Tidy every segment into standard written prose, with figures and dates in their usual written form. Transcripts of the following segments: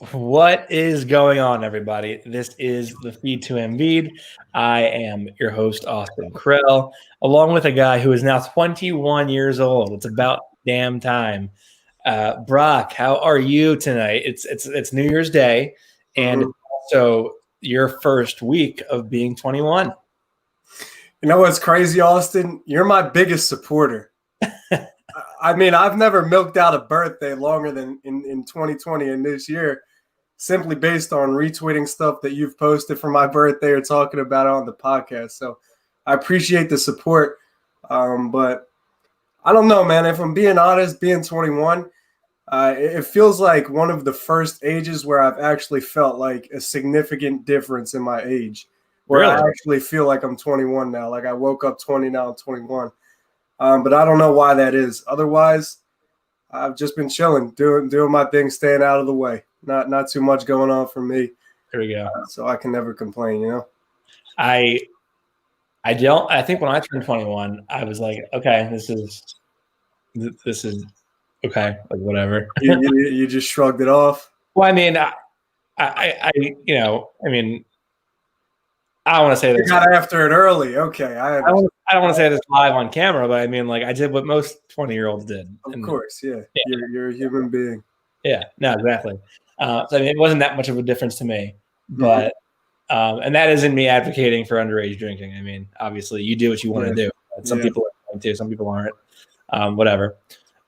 What is going on, everybody? This is the Feed to Embiid. I am your host, Austin Krell, along with a guy who is now 21 years old. It's about damn time. Brock, how are you tonight? It's New Year's Day, and also your first week of being 21. You know what's crazy, Austin? You're my biggest supporter. I mean, I've never milked out a birthday longer than in 2020 and this year, simply based on retweeting stuff that you've posted for my birthday or talking about it on the podcast. So I appreciate the support. But I don't know, man. If I'm being honest, being 21, it feels like one of the first ages where I've actually felt like a significant difference in my age, where Really? I actually feel like I'm 21 now. Like I woke up 20, now I'm 21. But I don't know why that is. Otherwise, I've just been chilling, doing my thing, staying out of the way. Not too much going on for me. There we go. So I can never complain, you know? I don't. I think when I turned 21, I was like, okay, this is okay, like whatever. You just shrugged it off. Well, I mean, I mean, I don't want to say this. You got after it early. Okay. I don't want to say this live on camera, but I mean, like, I did what most 20-year-olds did. Of course, yeah. You're a human being. Yeah, no, exactly. So I mean, it wasn't that much of a difference to me, but and that isn't me advocating for underage drinking. I mean, obviously, you do what you want to do. Some people are going to, some people aren't. Whatever.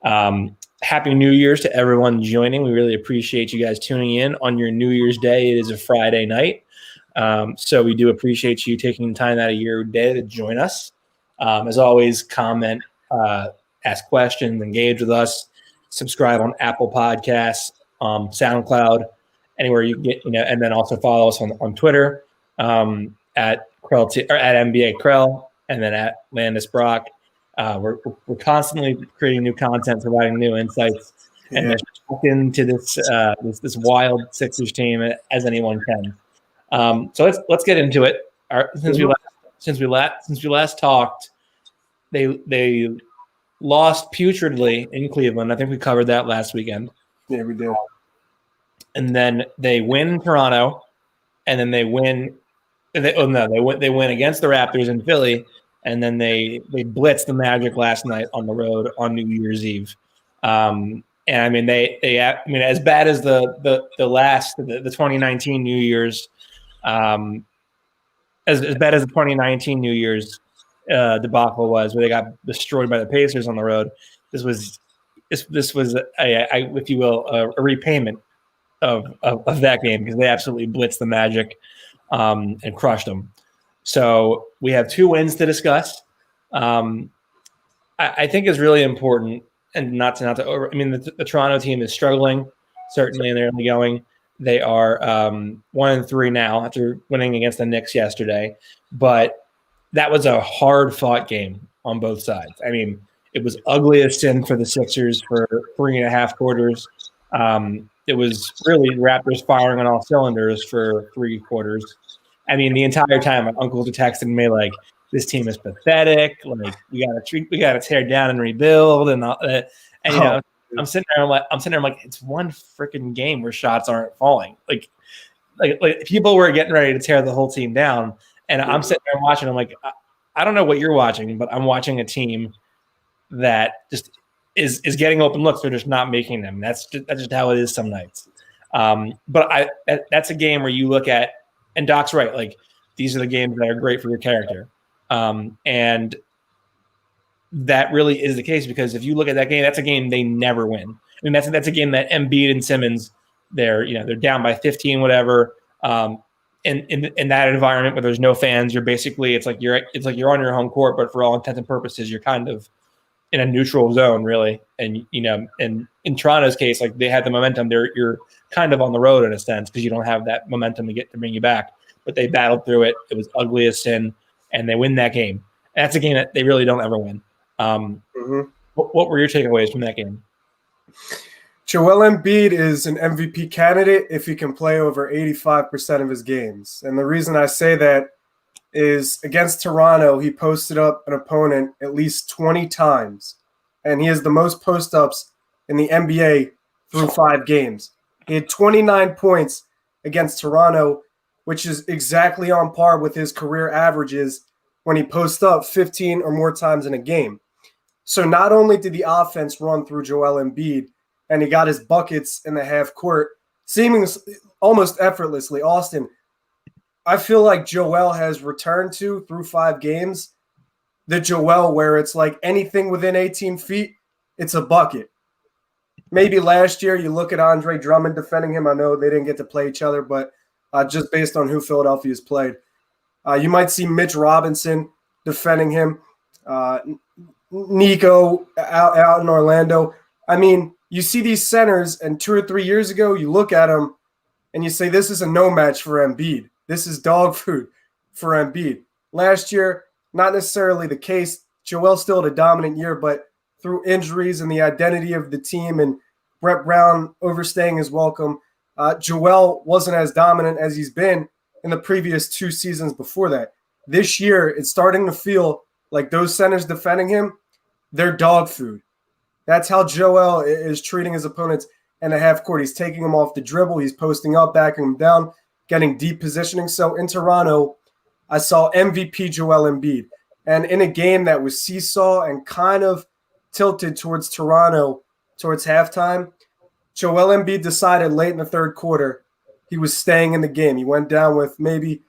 Happy New Year's to everyone joining. We really appreciate you guys tuning in on your New Year's Day. It is a Friday night. So we do appreciate you taking time out of your day to join us. As always, comment, ask questions, engage with us, subscribe on Apple Podcasts, SoundCloud, anywhere you get, and then also follow us on Twitter, at Krell or at NBA Krell, and then at Landis Brock. We're constantly creating new content, providing new insights, and just into this wild Sixers team as anyone can. So let's get into it. Since we last talked, they lost putridly in Cleveland. I think we covered that last weekend. Yeah, we did. And then they win Toronto, and then they win. They win against the Raptors in Philly, and then they blitzed the Magic last night on the road on New Year's Eve. And I mean as bad as the 2019 New Year's, as bad as the 2019 New Year's debacle was, where they got destroyed by the Pacers on the road. This was if you will, a repayment of that game, because they absolutely blitzed the Magic and crushed them. So we have 2 wins to discuss. I think it's really important, and not to over. I mean, the Toronto team is struggling, certainly in their early going. They are 1-3 now after winning against the Knicks yesterday, but that was a hard-fought game on both sides. I mean, it was ugly as sin for the Sixers for 3.5 quarters. It was really Raptors firing on all cylinders for 3 quarters. I mean, the entire time, my uncles were texting me like, "This team is pathetic. Like, we gotta tear down and rebuild." And I'm sitting there. I'm like, it's one freaking game where shots aren't falling. Like people were getting ready to tear the whole team down, and I'm sitting there watching. I'm like, I don't know what you're watching, but I'm watching a team that just is getting open looks. They're just not making them. That's just how it is some nights. But that's a game where you look at, and Doc's right. Like, these are the games that are great for your character, and that really is the case, because if you look at that game, that's a game they never win. I mean, that's a game that Embiid and Simmons, they're down by 15, whatever. In that environment where there's no fans, you're basically it's like you're on your home court, but for all intents and purposes, you're kind of in a neutral zone, really. And and in Toronto's case, like, they had the momentum. You're kind of on the road in a sense, because you don't have that momentum to bring you back. But they battled through it. It was ugly as sin, and they win that game. And that's a game that they really don't ever win. What were your takeaways from that game? Joel Embiid is an MVP candidate if he can play over 85% of his games. And the reason I say that is, against Toronto, he posted up an opponent at least 20 times. And he has the most post-ups in the NBA through 5 games. He had 29 points against Toronto, which is exactly on par with his career averages when he posts up 15 or more times in a game. So not only did the offense run through Joel Embiid, and he got his buckets in the half court, seemingly almost effortlessly. Austin, I feel like Joel has returned to, through 5 games, the Joel where it's like anything within 18 feet, it's a bucket. Maybe last year you look at Andre Drummond defending him. I know they didn't get to play each other, but just based on who Philadelphia's played. You might see Mitch Robinson defending him. Nico out in Orlando. I mean, you see these centers, and 2 or 3 years ago, you look at them and you say, this is a no match for Embiid. This is dog food for Embiid. Last year, not necessarily the case. Joel still had a dominant year, but through injuries and the identity of the team and Brett Brown overstaying his welcome, Joel wasn't as dominant as he's been in the previous 2 seasons before that. This year, it's starting to feel like those centers defending him, they're dog food. That's how Joel is treating his opponents in the half court. He's taking them off the dribble. He's posting up, backing them down, getting deep positioning. So in Toronto, I saw MVP Joel Embiid. And in a game that was seesaw and kind of tilted towards Toronto towards halftime, Joel Embiid decided late in the third quarter he was staying in the game. He went down with maybe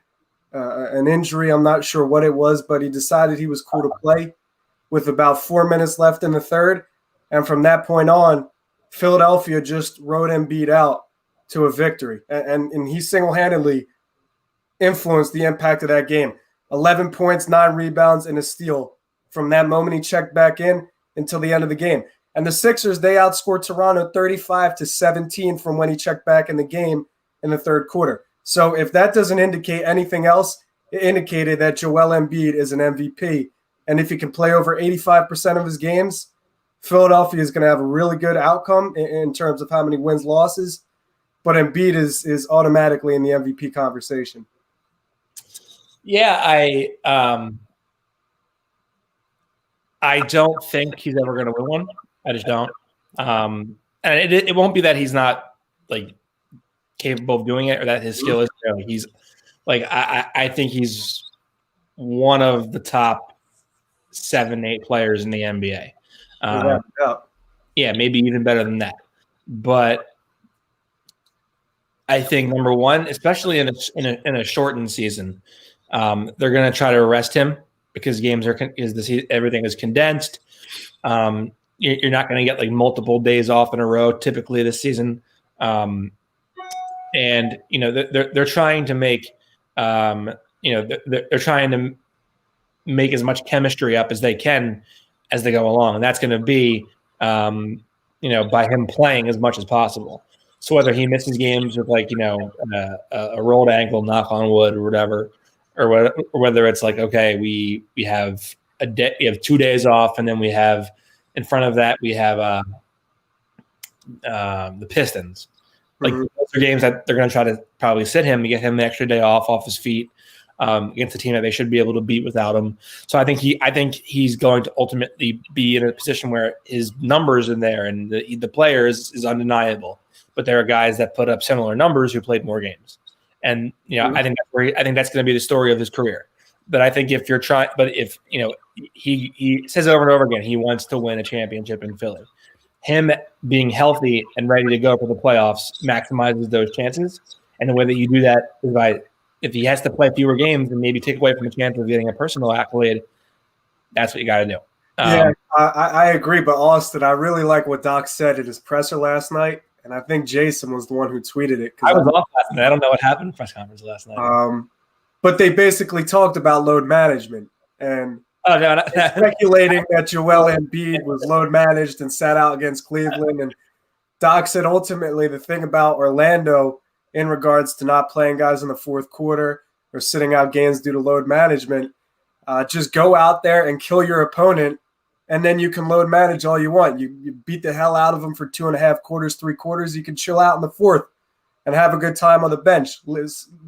an injury. I'm not sure what it was, but he decided he was cool to play with about 4 minutes left in the third. And from that point on, Philadelphia just rode Embiid out to a victory. And he single-handedly influenced the impact of that game. 11 points, 9 rebounds, and a steal. From that moment he checked back in until the end of the game. And the Sixers, they outscored Toronto 35-17 from when he checked back in the game in the third quarter. So if that doesn't indicate anything else, it indicated that Joel Embiid is an MVP. And if he can play over 85% of his games, Philadelphia is going to have a really good outcome in terms of how many wins, losses. But Embiid is automatically in the MVP conversation. Yeah, I don't think he's ever going to win one. I just don't. And it won't be that he's not like capable of doing it or that his skill is. You know, he's like I think he's one of the top 7-8 players in the NBA. Yeah, maybe even better than that. But I think number one, especially in a shortened season, they're going to try to arrest him because games everything is condensed. You're not going to get like multiple days off in a row typically this season, and you know they're trying to make they're trying to make as much chemistry up as they can as they go along, and that's going to be by him playing as much as possible. So whether he misses games with like a rolled ankle, knock on wood, or whatever, or whether it's like okay, we have we have 2 days off, and then we have in front of that we have the Pistons. Like those are games that they're going to try to probably sit him to get him an extra day off his feet against a team that they should be able to beat without him. So I think he's going to ultimately be in a position where his numbers in there and the players is undeniable. But there are guys that put up similar numbers who played more games, and I think that's going to be the story of his career. But I think if he says over and over again he wants to win a championship in Philly, him being healthy and ready to go for the playoffs maximizes those chances. And the way that you do that is if he has to play fewer games and maybe take away from the chance of getting a personal accolade, that's what you got to do. I agree. But Austin, I really like what Doc said at his presser last night. And I think Jason was the one who tweeted it. I was off last night. I don't know what happened in the press conference last night. But they basically talked about load management and speculating that Joel Embiid was load managed and sat out against Cleveland. And Doc said ultimately the thing about Orlando in regards to not playing guys in the fourth quarter or sitting out games due to load management, just go out there and kill your opponent, and then you can load manage all you want. You beat the hell out of them for 2.5 quarters, 3 quarters. You can chill out in the fourth and have a good time on the bench,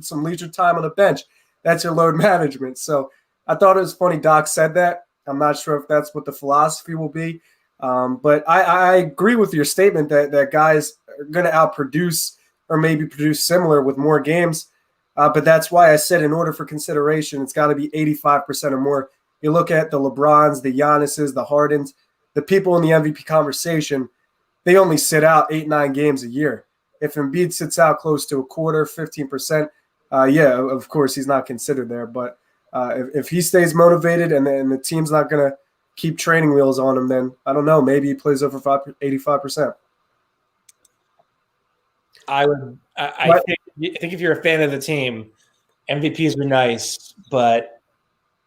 some leisure time on the bench. That's your load management. So I thought it was funny Doc said that. I'm not sure if that's what the philosophy will be. But I agree with your statement that guys are going to outproduce or maybe produce similar with more games. But that's why I said in order for consideration, it's got to be 85% or more. You look at the LeBrons, the Giannis's, the Hardens, the people in the MVP conversation, they only sit out 8-9 games a year. If Embiid sits out close to a quarter, 15%, yeah, of course he's not considered there. But if he stays motivated and the team's not going to keep training wheels on him, then I don't know, maybe he plays over 85%. I think if you're a fan of the team, MVPs are nice, but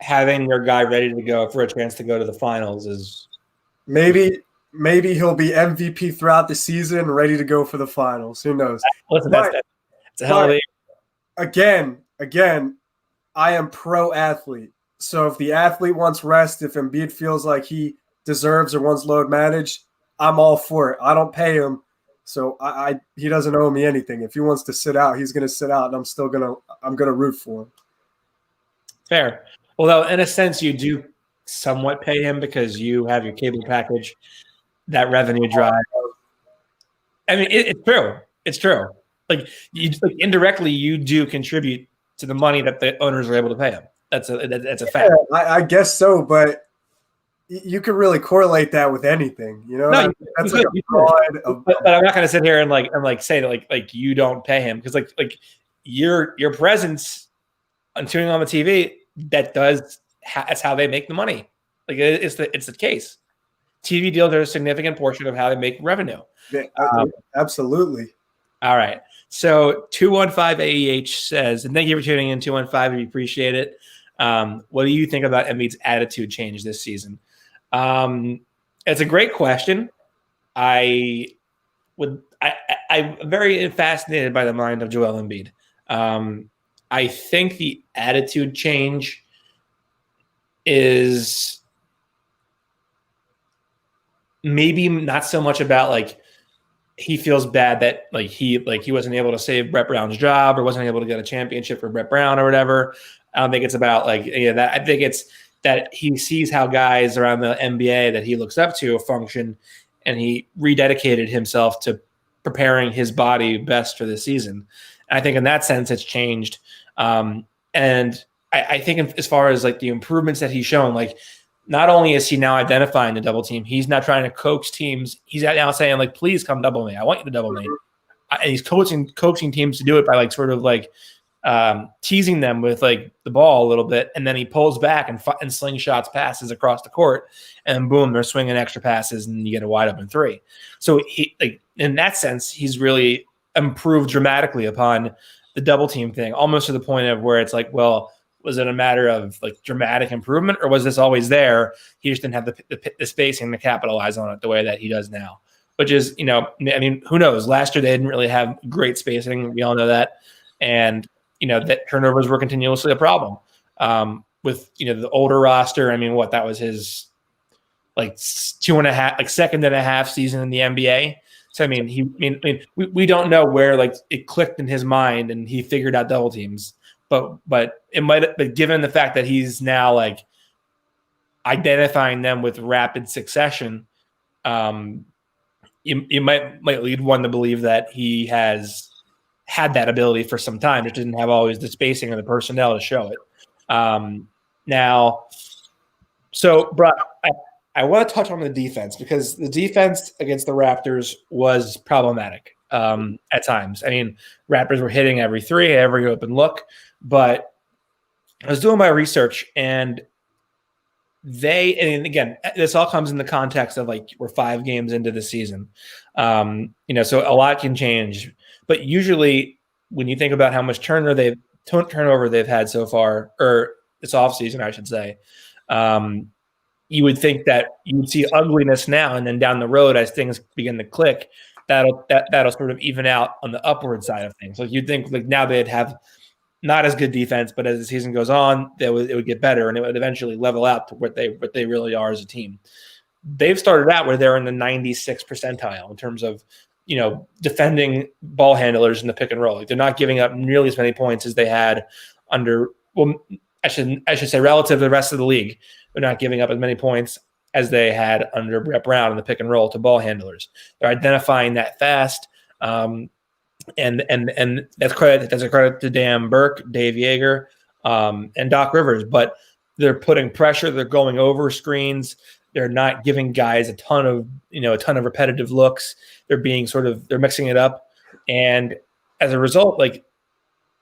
having your guy ready to go for a chance to go to the finals is maybe he'll be MVP throughout the season, ready to go for the finals. Who knows? Listen, that's a hell of a again, I am pro athlete. So if the athlete wants rest, if Embiid feels like he deserves or wants load managed, I'm all for it. I don't pay him. So he doesn't owe me anything. If he wants to sit out, he's going to sit out, and I'm going to root for him. Fair. Although in a sense you do somewhat pay him because you have your cable package, that revenue drive. I mean, it's true. It's true. Like indirectly, you do contribute to the money that the owners are able to pay him. That's a fact. I guess so, but you could really correlate that with anything, you know. No, that's like a broad. But I'm not going to sit here and say that like you don't pay him because like your presence on tuning on the TV that's how they make the money. Like it's the case. TV deals are a significant portion of how they make revenue. Yeah, absolutely. All right. So 215 AEH says, and thank you for tuning in. 215, we appreciate it. What do you think about Embiid's attitude change this season? It's a great question. I'm very fascinated by the mind of Joel Embiid. I think the attitude change is maybe not so much about like he feels bad that he wasn't able to save Brett Brown's job or wasn't able to get a championship for Brett Brown or whatever. I don't think it's about that. I think it's that he sees how guys around the NBA that he looks up to function, and he rededicated himself to preparing his body best for the season. And I think in that sense, it's changed. And I think as far as like the improvements that he's shown, like not only is he now identifying the double team, he's not trying to coax teams. He's now saying like, please come double me. I want you to double me. And he's coaching teams to do it by like sort of like teasing them with like the ball a little bit. And then he pulls back and slingshots passes across the court, and boom, they're swinging extra passes and you get a wide open three. So he, like, in that sense, he's really improved dramatically upon the double team thing, almost to the point of where it's like, well, was it a matter of like dramatic improvement, or was this always there? He just didn't have the spacing to capitalize on it the way that he does now, which is, I mean, who knows? Last year they didn't really have great spacing. We all know that. And, that turnovers were continuously a problem with, the older roster. I mean, that was his like 2.5, like second and a half season in the NBA. So, I mean, we don't know where like it clicked in his mind and he figured out double teams. But it might have been, given the fact that he's now like identifying them with rapid succession, you might lead one to believe that he has had that ability for some time. Just didn't have always the spacing or the personnel to show it. Now, so Brock, I want to touch on the defense because the defense against the Raptors was problematic at times. I mean, Raptors were hitting every three, every open look. But I was doing my research, and and again, this all comes in the context of like we're 5 games into the season. So a lot can change. But usually when you think about how much turnover they've had so far, or this offseason, I should say, you would think that you would see ugliness now, and then down the road as things begin to click, that'll sort of even out on the upward side of things. Like you'd think like now they'd have not as good defense, but as the season goes on, it would get better, and it would eventually level out to what they really are as a team. They've started out where they're in the 96th percentile in terms of defending ball handlers in the pick and roll. Like they're not giving up nearly as many points as they had under. Well, I should say relative to the rest of the league, they're not giving up as many points as they had under Brett Brown in the pick and roll to ball handlers. They're identifying that fast. and that's a credit to Dan Burke, Dave Yeager, and Doc Rivers. But they're putting pressure. They're going over screens. They're not giving guys a ton of repetitive looks. They're mixing it up, and as a result, like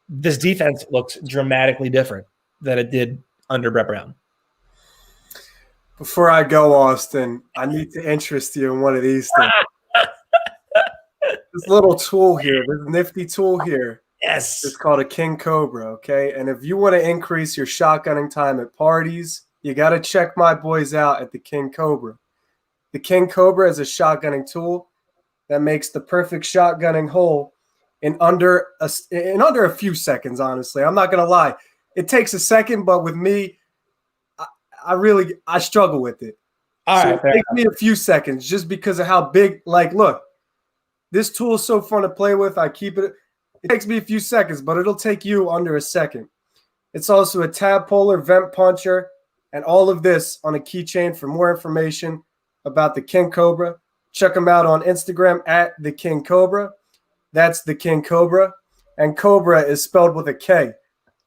this defense looks dramatically different than it did under Brett Brown. Before I go, Austin, I need to interest you in one of these things. This little tool here, this nifty tool here. Yes. It's called a King Cobra, okay? And if you want to increase your shotgunning time at parties, you got to check my boys out at the King Cobra. The King Cobra is a shotgunning tool that makes the perfect shotgunning hole in under a few seconds, honestly. I'm not going to lie. It takes a second, but with me, I struggle with it. All right, it takes me a few seconds just because of how big, like, look, this tool is so fun to play with. I keep it. It takes me a few seconds, but it'll take you under a second. It's also a tab puller, vent puncher, and all of this on a keychain. For more information about the King Cobra, check them out on Instagram at the King Cobra. That's the King Cobra. And Cobra is spelled with a K.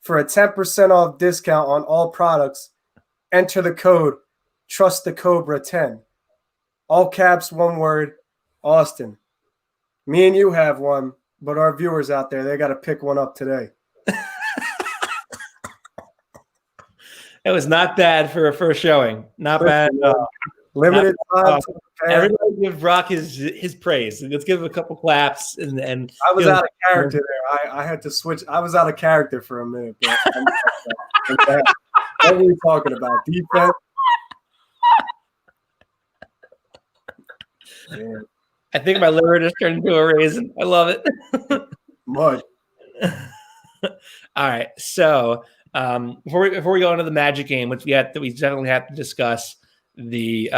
For a 10% off discount on all products, enter the code TrustTheCobra10. All caps, one word, Austin. Me and you have one, but our viewers out there, they got to pick one up today. It was not bad for a first showing. Not bad. Limited time. Everybody give Brock his praise. Let's give him a couple claps. And I was out of character there. I had to switch. I was out of character for a minute. What are we talking about? Defense? Yeah. I think my liver just turned into a raisin. I love it. Mud. All right. So before we go into the Magic game, which we definitely have to discuss the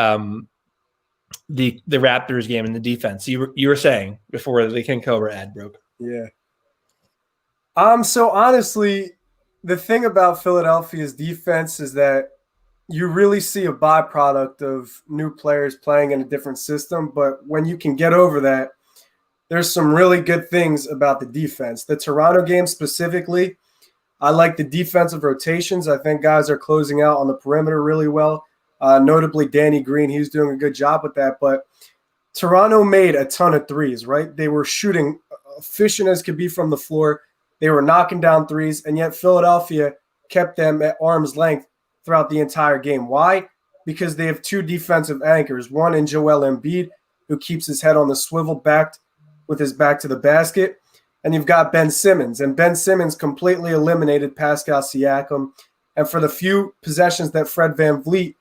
Raptors game and the defense. You were saying before the King Cobra ad broke. Yeah. So honestly, the thing about Philadelphia's defense is that you really see a byproduct of new players playing in a different system. But when you can get over that, there's some really good things about the defense. The Toronto game specifically, I like the defensive rotations. I think guys are closing out on the perimeter really well. Notably, Danny Green, he's doing a good job with that. But Toronto made a ton of threes, right? They were shooting efficient as could be from the floor. They were knocking down threes, and yet Philadelphia kept them at arm's length throughout the entire game. Why? Because they have two defensive anchors, one in Joel Embiid, who keeps his head on the swivel backed with his back to the basket, and you've got Ben Simmons. And Ben Simmons completely eliminated Pascal Siakam. And for the few possessions that Fred VanVleet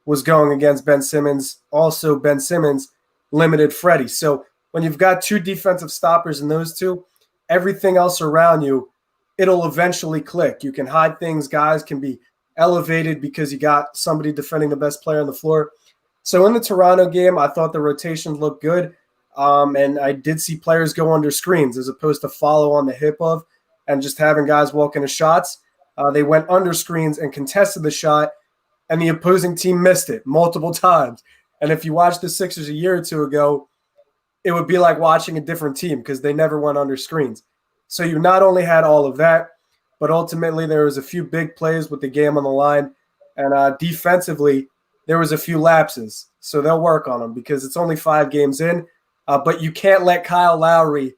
was going against Ben Simmons, also Ben Simmons limited Freddie. So when you've got two defensive stoppers in those two, everything else around you, it'll eventually click. You can hide things. Guys can be elevated because you got somebody defending the best player on the floor. So in the Toronto game, I thought the rotations looked good. And I did see players go under screens as opposed to follow on the hip of and just having guys walk into shots. They went under screens and contested the shot, and the opposing team missed it multiple times. And if you watched the Sixers a year or two ago, it would be like watching a different team because they never went under screens. So you not only had all of that, but ultimately there was a few big plays with the game on the line. And defensively, there was a few lapses. So they'll work on them because it's only 5 games in. But you can't let Kyle Lowry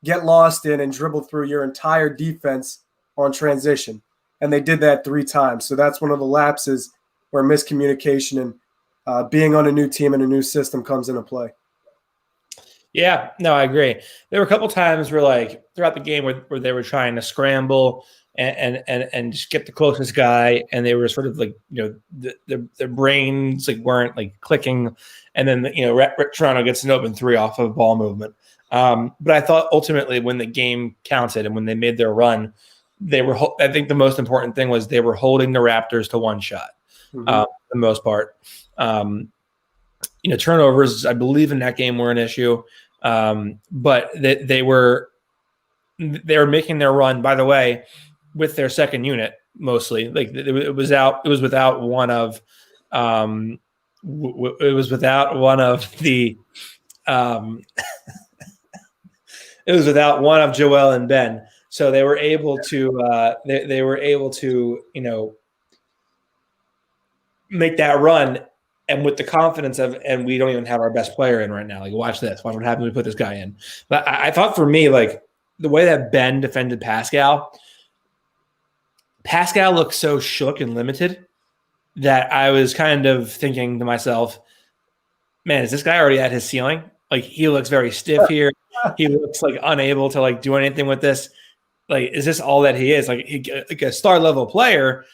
get lost in and dribble through your entire defense on transition. And they did that 3 times. So that's one of the lapses where miscommunication and being on a new team and a new system comes into play. Yeah, no, I agree. There were a couple times where, like, throughout the game where they were trying to scramble and just get the closest guy, and they were sort of like, their brains like weren't like clicking, and then Toronto gets an open 3 off of ball movement. But I thought ultimately when the game counted and when they made their run, they were. I think the most important thing was they were holding the Raptors to 1 shot, for the most part. Turnovers, I believe, in that game were an issue, but they were making their run. By the way, with their second unit mostly, like it was without one of the It was without one of Joel and Ben. So they were able to they were able to, make that run, and with the confidence of, and we don't even have our best player in right now. Like, watch this. Watch what happens when we put this guy in. But I thought for me, like, the way that Ben defended Pascal looked so shook and limited that I was kind of thinking to myself, man, is this guy already at his ceiling? Like, he looks very stiff here. He looks like unable to like do anything with this. Like, is this all that he is? Like a star level player,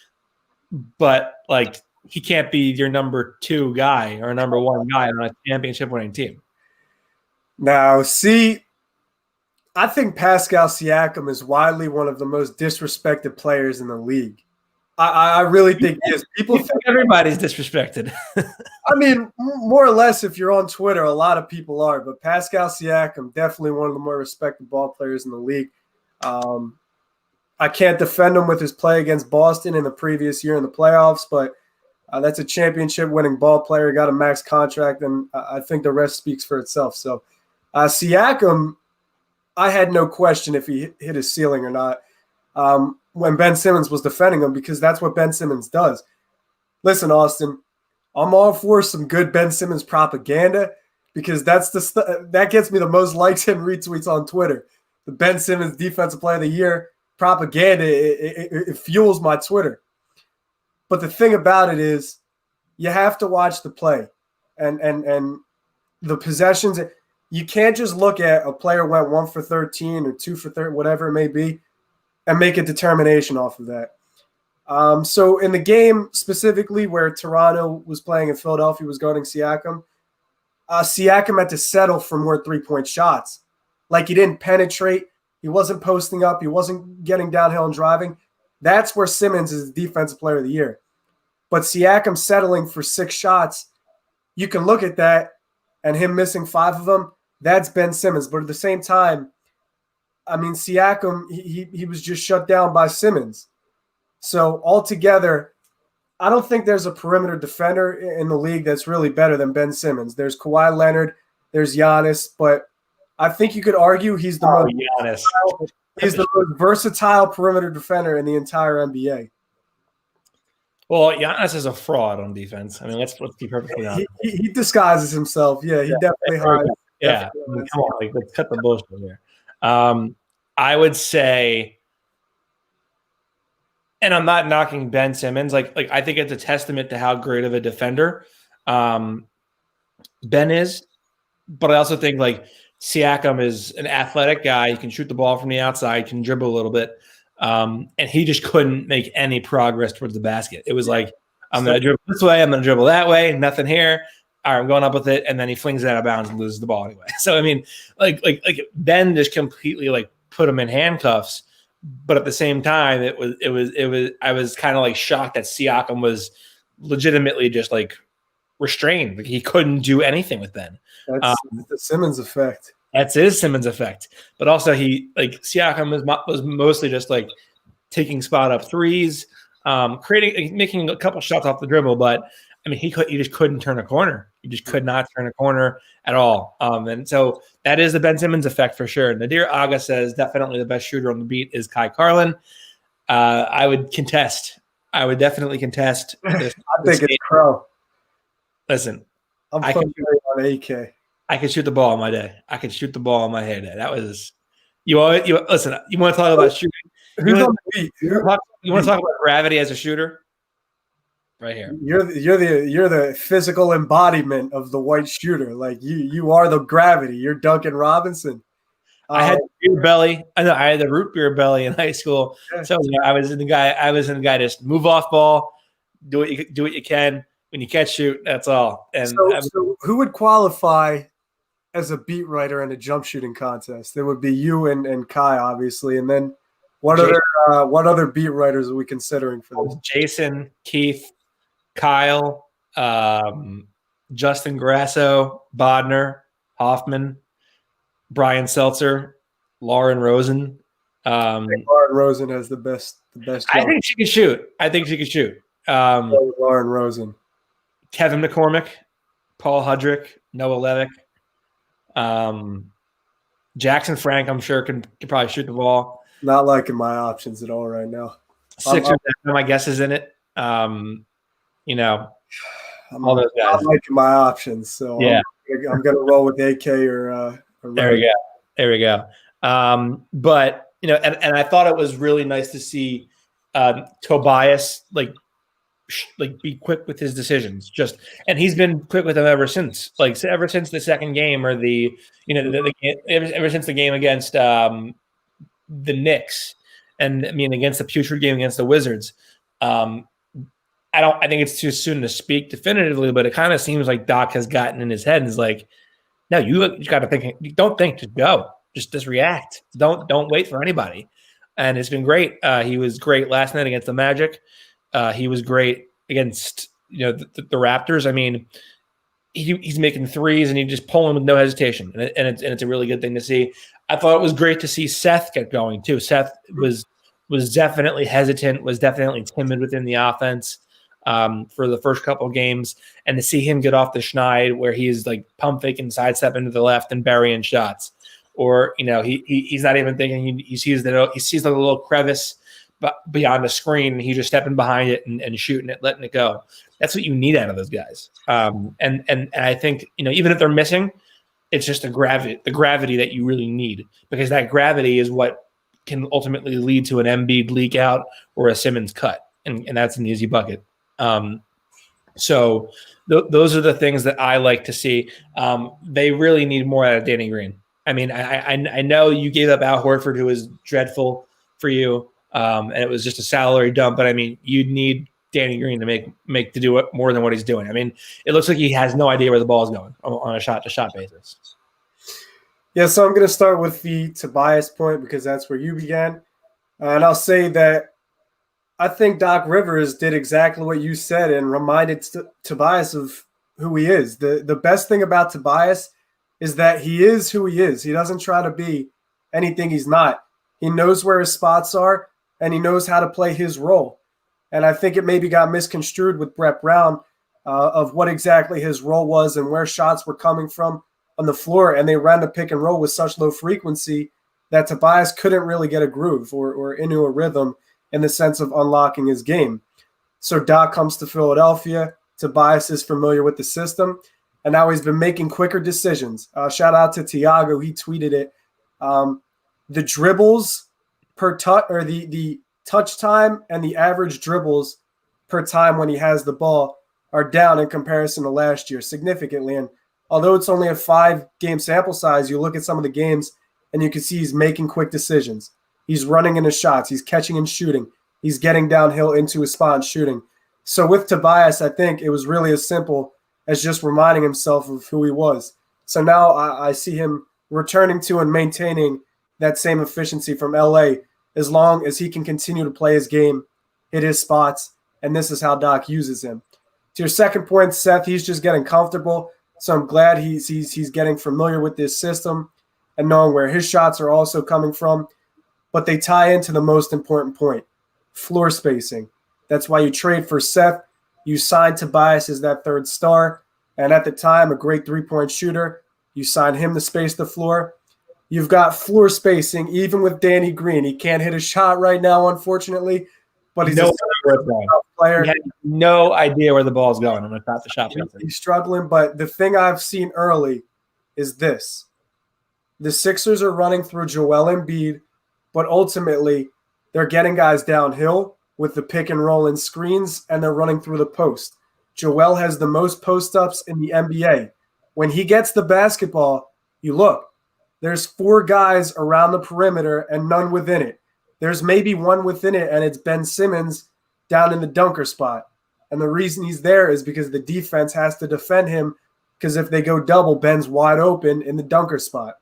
but like, he can't be your number 2 guy or number 1 guy on a championship winning team. Now, see, I think Pascal Siakam is widely one of the most disrespected players in the league. I really think he is. People think everybody's disrespected. I mean, more or less, if you're on Twitter, a lot of people are. But Pascal Siakam, definitely one of the more respected ball players in the league. I can't defend him with his play against Boston in the previous year in the playoffs, but that's a championship-winning ball player, got a max contract, and I think the rest speaks for itself. So Siakam, I had no question if he hit his ceiling or not when Ben Simmons was defending him, because that's what Ben Simmons does. Listen, Austin, I'm all for some good Ben Simmons propaganda, because that's that gets me the most likes and retweets on Twitter. The Ben Simmons Defensive Player of the Year propaganda, it fuels my Twitter. But the thing about it is, you have to watch the play and the possessions. You can't just look at a player went 1 for 13 or 2 for 13, whatever it may be, and make a determination off of that. So in the game specifically where Toronto was playing and Philadelphia was guarding Siakam, Siakam had to settle for more 3-point shots. Like, he didn't penetrate. He wasn't posting up. He wasn't getting downhill and driving. That's where Simmons is the Defensive Player of the Year. But Siakam settling for 6 shots, you can look at that and him missing 5 of them, that's Ben Simmons. But at the same time, I mean, Siakam, he was just shut down by Simmons. So altogether, I don't think there's a perimeter defender in the league that's really better than Ben Simmons. There's Kawhi Leonard, there's Giannis, but I think you could argue he's the most versatile perimeter defender in the entire NBA. Well, Giannis is a fraud on defense. I mean, let's be perfectly honest. He disguises himself. Yeah, he definitely hides. Yeah, I mean, come on, let's cut the bullshit here. I would say, and I'm not knocking Ben Simmons. Like I think it's a testament to how great of a defender Ben is. But I also think like Siakam is an athletic guy. He can shoot the ball from the outside, can dribble a little bit. And he just couldn't make any progress towards the basket. It was like, I'm going to dribble this way, I'm going to dribble that way, nothing here. All right, I'm going up with it, and then he flings it out of bounds and loses the ball anyway. So I mean, like Ben just completely like put him in handcuffs. But at the same time, it was. I was kind of like shocked that Siakam was legitimately just like restrained. Like, he couldn't do anything with Ben. That's the Simmons effect. That's his Simmons effect. But also Siakam was mostly just like taking spot up threes, making a couple shots off the dribble. But I mean, he just couldn't turn a corner. He just could not turn a corner at all. And so that is the Ben Simmons effect for sure. Nadir Aga says definitely the best shooter on the beat is Kai Carlin. I would contest. I would definitely contest. I think it's Crow. Listen, I'm putting on AK. I could shoot the ball in my day. I could shoot the ball in my hair day. That was you listen. You want to talk about shooting? You want to talk about gravity as a shooter? Right here. You're the physical embodiment of the white shooter. Like you are the gravity. You're Duncan Robinson. I had beer belly. I know I had the root beer belly in high school. Yeah. So I was in the guy just move off ball, do what you can. When you catch shoot, that's all. And so who would qualify as a beat writer in a jump shooting contest? There would be you and Kai, obviously, and then what other beat writers are we considering for this? Jason, Keith, Kyle, Justin Grasso, Bodner, Hoffman, Brian Seltzer, Lauren Rosen. Lauren Rosen has the best. I think she can shoot. Lauren Rosen, Kevin McCormick, Paul Hudrick, Noah Levick. Jackson Frank, I'm sure, could probably shoot the ball. Not liking my options at all right now. Sixers, my guess is in it. You know, I'm all those guys. not liking my options, so yeah, I'm going to roll with AK or there we go. There we go. But and I thought it was really nice to see Tobias like be quick with his decisions. And he's been quick with them ever since. Like ever since the second game or ever since the game against the Knicks, and I mean against the putrid game against the Wizards. I think it's too soon to speak definitively, but it kind of seems like Doc has gotten in his head and is like, no, you got to think. Don't think, just go. Just react. Don't wait for anybody. And it's been great. He was great last night against the Magic. He was great against the Raptors. I mean, he's making threes and he just pull them with no hesitation, and it's a really good thing to see. I thought it was great to see Seth get going too. Seth was definitely hesitant, was definitely timid within the offense for the first couple of games, and to see him get off the schneid where he is like pump faking, sidestepping to the left and burying shots, or he's not even thinking. He sees the little crevice beyond the screen, and he's just stepping behind it and shooting it, letting it go. That's what you need out of those guys. And I think even if they're missing, it's just the gravity that you really need, because that gravity is what can ultimately lead to an Embiid leak out or a Simmons cut, and that's an easy bucket. So those are the things that I like to see. They really need more out of Danny Green. I mean, I know you gave up Al Horford, who was dreadful for you, and it was just a salary dump. But I mean, you'd need Danny Green to make to do it more than what he's doing. I mean, it looks like he has no idea where the ball is going on a shot-to-shot basis. Yeah, so I'm going to start with the Tobias point because that's where you began. And I'll say that I think Doc Rivers did exactly what you said and reminded Tobias of who he is. The best thing about Tobias is that he is who he is. He doesn't try to be anything he's not. He knows where his spots are, and he knows how to play his role. And I think it maybe got misconstrued with Brett Brown of what exactly his role was and where shots were coming from on the floor, and they ran the pick and roll with such low frequency that Tobias couldn't really get a groove or into a rhythm in the sense of unlocking his game. So Doc comes to Philadelphia. Tobias is familiar with the system, and now he's been making quicker decisions. Shout out to Tiago. He tweeted it. The dribbles per touch, or the touch time and the average dribbles per time when he has the ball are down in comparison to last year significantly. And although it's only a 5-game sample size, you look at some of the games and you can see he's making quick decisions. He's running into shots. He's catching and shooting. He's getting downhill into his spot and shooting. So with Tobias, I think it was really as simple as just reminding himself of who he was. So now I see him returning to and maintaining that same efficiency from LA as long as he can continue to play his game, hit his spots, and this is how Doc uses him. To your second point, Seth, he's just getting comfortable. So I'm glad he's getting familiar with this system and knowing where his shots are also coming from. But they tie into the most important point, floor spacing. That's why you trade for Seth. You signed Tobias as that third star. And at the time, a great three-point shooter. You signed him to space the floor. You've got floor spacing, even with Danny Green. He can't hit a shot right now, unfortunately. But he's a player. He had no idea where the ball's going. I'm going to stop the shot. He's struggling, but the thing I've seen early is this. The Sixers are running through Joel Embiid, but ultimately they're getting guys downhill with the pick and roll and screens, and they're running through the post. Joel has the most post-ups in the NBA. When he gets the basketball, you look, there's 4 guys around the perimeter and none within it. There's maybe one within it, and it's Ben Simmons down in the dunker spot. And the reason he's there is because the defense has to defend him, because if they go double, Ben's wide open in the dunker spot.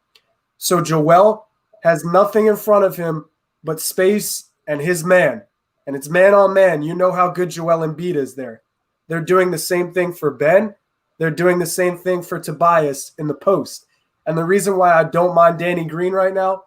So Joel has nothing in front of him but space and his man. And it's man on man. You know how good Joel Embiid is there. They're doing the same thing for Ben. They're doing the same thing for Tobias in the post. And the reason why I don't mind Danny Green right now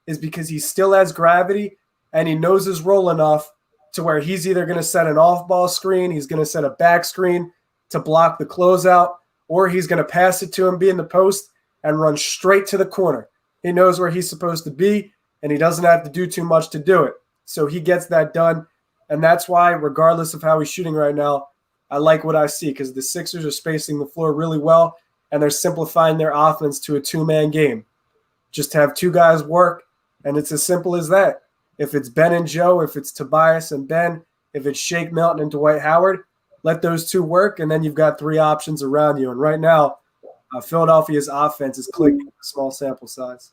is because he still has gravity and he knows his role enough to where he's either going to set an off-ball screen, he's going to set a back screen to block the closeout, or he's going to pass it to him, be in the post, and run straight to the corner. He knows where he's supposed to be, and he doesn't have to do too much to do it. So he gets that done, and that's why, regardless of how he's shooting right now, I like what I see because the Sixers are spacing the floor really well, and they're simplifying their offense to a two-man game. Just have two guys work, and it's as simple as that. If it's Ben and Joe, if it's Tobias and Ben, if it's Shake Milton and Dwight Howard, let those two work, and then you've got three options around you. And right now, Philadelphia's offense is clicking with a small sample size.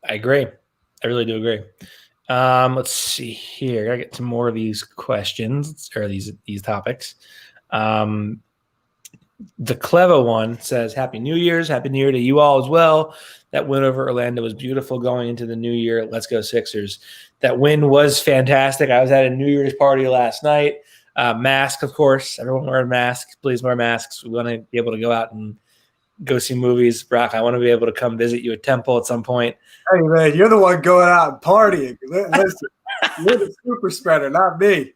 I agree. I really do agree. Let's see here. I gotta get some more of these questions or these topics. The clever one says, Happy New Year's. Happy New Year to you all as well. That win over Orlando was beautiful going into the new year. Let's go Sixers. That win was fantastic. I was at a New Year's party last night. Mask, of course. Everyone wear a mask. Please wear masks. We want to be able to go out and go see movies. Brock, I want to be able to come visit you at Temple at some point. Hey, man, you're the one going out and partying. Listen, you're the super spreader, not me.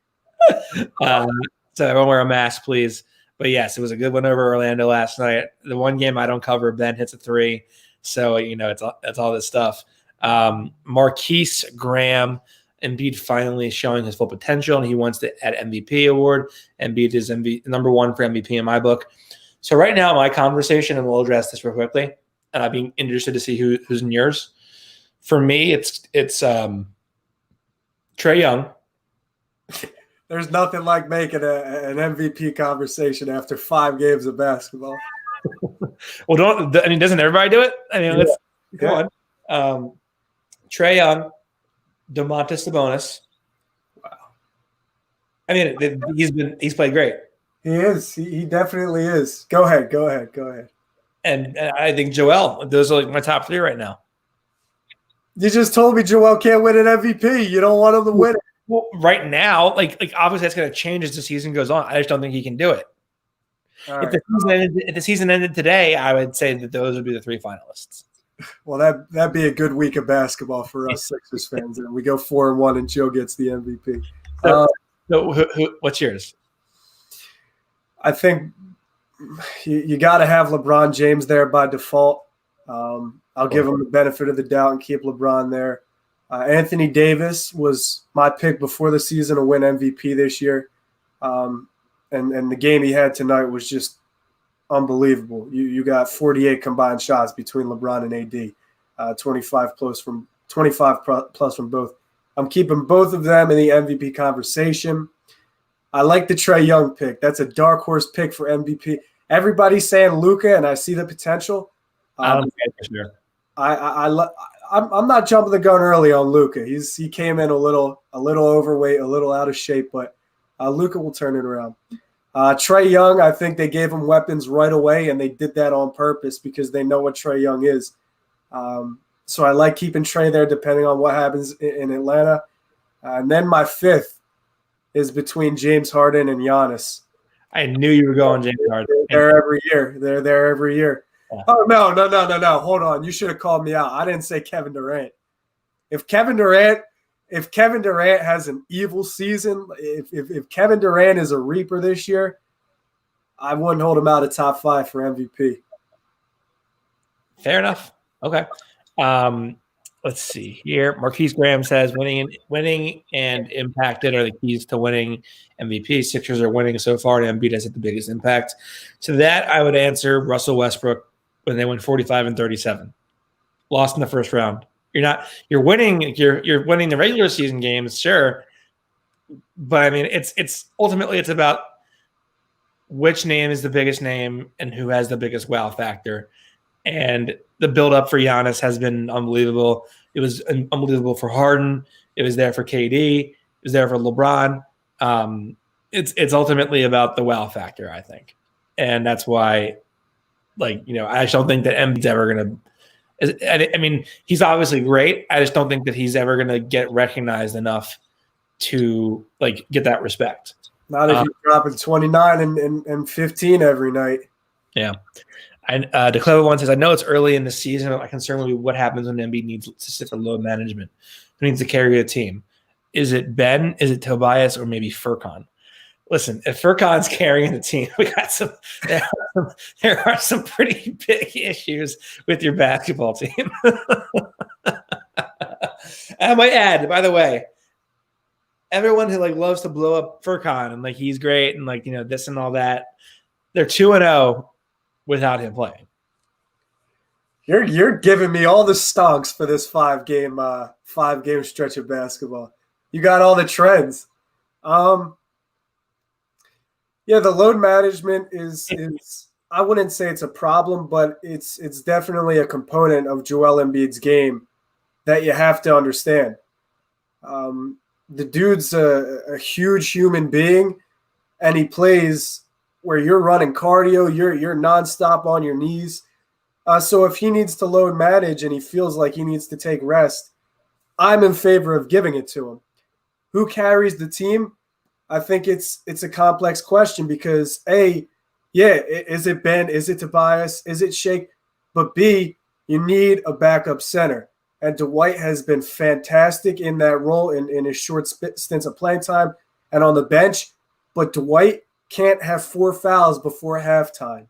So everyone wear a mask, please. But yes, it was a good win over Orlando last night. The one game I don't cover, Ben hits a three. So, it's all this stuff. Marquise Graham, Embiid finally showing his full potential, and he wants the MVP award. Embiid is number one for MVP in my book. So right now, my conversation, and we'll address this real quickly, and I'd be interested to see who's in yours. For me, it's Trae Young. There's nothing like making an MVP conversation after 5 games of basketball. Well, doesn't everybody do it? Come on. Trae Young, Domantas Sabonis. Wow. I mean, he's played great. He is. He definitely is. Go ahead. And I think Joel. Those are like my top 3 right now. You just told me Joel can't win an MVP. You don't want him to win it. Well, right now, like obviously that's going to change as the season goes on. I just don't think he can do it. If the season ended today, I would say that those would be the 3 finalists. Well, that'd be a good week of basketball for us Sixers fans, and we go 4-1, and Joe gets the MVP. So what's yours? I think you got to have LeBron James there by default. I'll give him the benefit of the doubt and keep LeBron there. Anthony Davis was my pick before the season to win MVP this year. And the game he had tonight was just unbelievable. You got 48 combined shots between LeBron and AD, 25 plus from both. I'm keeping both of them in the MVP conversation. I like the Trae Young pick. That's a dark horse pick for MVP. Everybody's saying Luka, and I see the potential. I'm not jumping the gun early on Luka. He came in a little overweight, a little out of shape, but Luka will turn it around. Trae Young, I think they gave him weapons right away, and they did that on purpose because they know what Trae Young is. So I like keeping Trae there depending on what happens in Atlanta. And then my 5th is between James Harden and Giannis. I knew you were going James Harden. They're there every year. Yeah. Oh, no. Hold on. You should have called me out. I didn't say Kevin Durant. If Kevin Durant has an evil season, if Kevin Durant is a reaper this year, I wouldn't hold him out of top 5 for MVP. Fair enough. Okay. Let's see here. Marquise Graham says winning and impacted are the keys to winning MVP. Sixers are winning so far, and Embiid has had the biggest impact. So that I would answer Russell Westbrook when they went 45-37. Lost in the first round. You're winning the regular season games, sure. But I mean it's ultimately it's about which name is the biggest name and who has the biggest wow factor. And the build-up for Giannis has been unbelievable. It was unbelievable for Harden. It was there for KD. It was there for LeBron. It's ultimately about the wow factor, I think. And that's why, I just don't think that Embiid's ever going to – I mean, he's obviously great. I just don't think that he's ever going to get recognized enough to, get that respect. Not if you're dropping 29 and 15 every night. Yeah. And the clever one says, I know it's early in the season, but my concern will be what happens when Embiid needs to sit for load management. Who needs to carry the team? Is it Ben? Is it Tobias? Or maybe Furkan? listen, if Furkan's carrying the team, we got some. There are some pretty big issues with your basketball team. I might add, by the way, everyone who loves to blow up Furkan and he's great and this and all that, they're 2-0 without him playing. You're giving me all the stonks for this 5-game stretch of basketball. You got all the trends. Yeah, the load management is I wouldn't say it's a problem, but it's definitely a component of Joel Embiid's game that you have to understand. The dude's a huge human being, and he plays where you're running cardio, you're nonstop on your knees. So if he needs to load manage and he feels like he needs to take rest, I'm in favor of giving it to him. Who carries the team? I think it's a complex question because A, yeah, is it Ben? Is it Tobias? Is it Shake? But B, you need a backup center. And Dwight has been fantastic in that role in his short stints of playing time and on the bench. But Dwight can't have 4 fouls before halftime.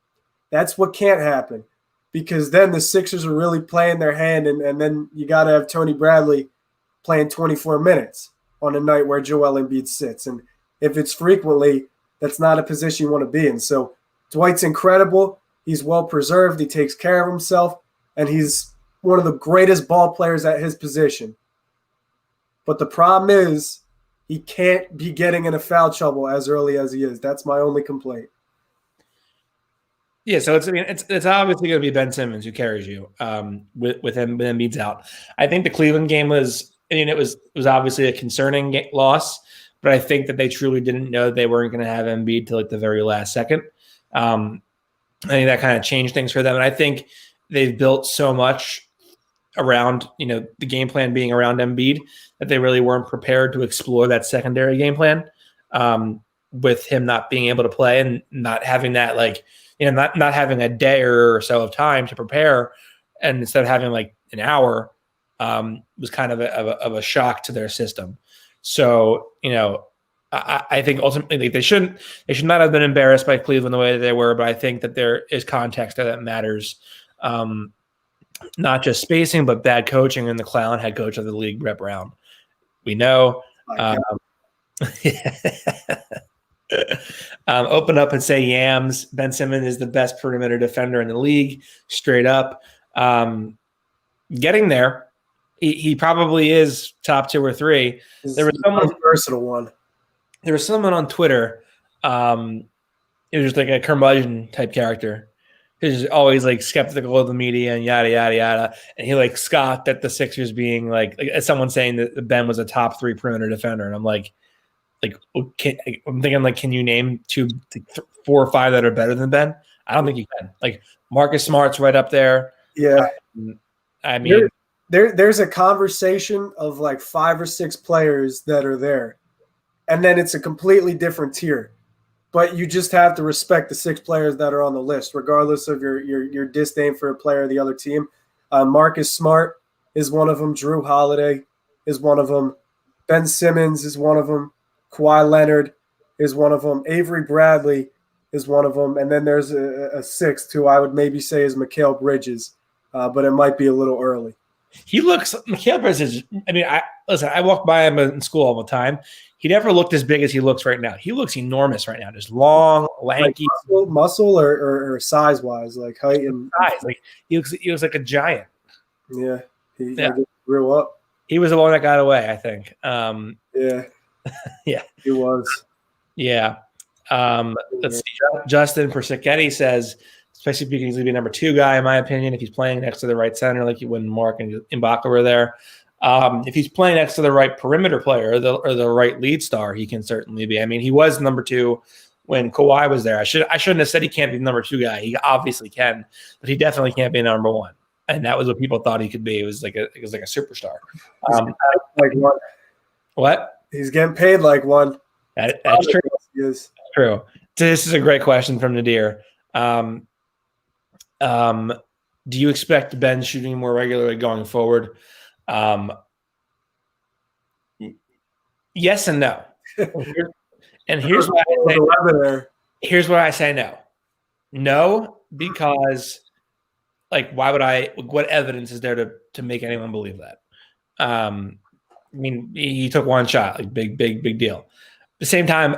That's what can't happen because then the Sixers are really playing their hand, and then you got to have Tony Bradley playing 24 minutes on a night where Joel Embiid sits. And if it's frequently, that's not a position you want to be in. So Dwight's incredible. He's well preserved. He takes care of himself, and he's one of the greatest ball players at his position. But the problem is he can't be getting into foul trouble as early as he is. That's my only complaint. Yeah, so it's obviously going to be Ben Simmons who carries you with Embiid's out. I think the Cleveland game was it was obviously a concerning loss, but I think that they truly didn't know they weren't going to have Embiid till the very last second. I think that kind of changed things for them, and I think they've built so much around the game plan being around Embiid that they really weren't prepared to explore that secondary game plan with him not being able to play and not having that not having a day or so of time to prepare, and instead of having an hour was kind of a shock to their system. So I think ultimately they should not have been embarrassed by Cleveland the way that they were, but I think that there is context that matters. Not just spacing, but bad coaching and the clown head coach of the league, Brett Brown. We know. Open up and say yams. Ben Simmons is the best perimeter defender in the league, straight up. Getting there. He probably is top 2 or 3. There was someone versatile one. There was someone on Twitter. It was just a curmudgeon type character. He's always skeptical of the media and yada yada yada, and he scoffed at the Sixers being as someone saying that Ben was a top 3 perimeter defender, and I'm I'm thinking can you name 4 or 5 that are better than Ben? I don't think you can. Marcus Smart's right up there. Yeah, I mean, there's a conversation of 5 or 6 players that are there, and then it's a completely different tier. But you just have to respect the 6 players that are on the list, regardless of your disdain for a player of the other team. Marcus Smart is one of them. Drew Holiday is one of them. Ben Simmons is one of them. Kawhi Leonard is one of them. Avery Bradley is one of them. And then there's a 6th who I would maybe say is Mikal Bridges, but it might be a little early. Mikal Bridges, I walk by him in school all the time. He never looked as big as he looks right now. He looks enormous right now, just long, lanky. Muscle or size-wise, height and size. He looks like a giant. Yeah, he grew up. He was the one that got away, I think. Yeah. Yeah. He was. Yeah. Let's see. Justin Persichetti says, especially because he's going to be number 2 guy, in my opinion, if he's playing next to the right center, when Mark and Ibaka were there. If he's playing next to the right perimeter player or the right lead star, he can certainly be. He was number 2 when Kawhi was there. I shouldn't have said he can't be the number 2 guy. He obviously can, but he definitely can't be number 1. And that was what people thought he could be. It was like a superstar. One. What? He's getting paid like one. That's true. That's true. This is a great question from Nadir. Do you expect Ben shooting more regularly going forward? Yes and no. And here's why I say no. No, because why would I? What evidence is there to make anyone believe that? I mean, he took one shot, big deal. At the same time,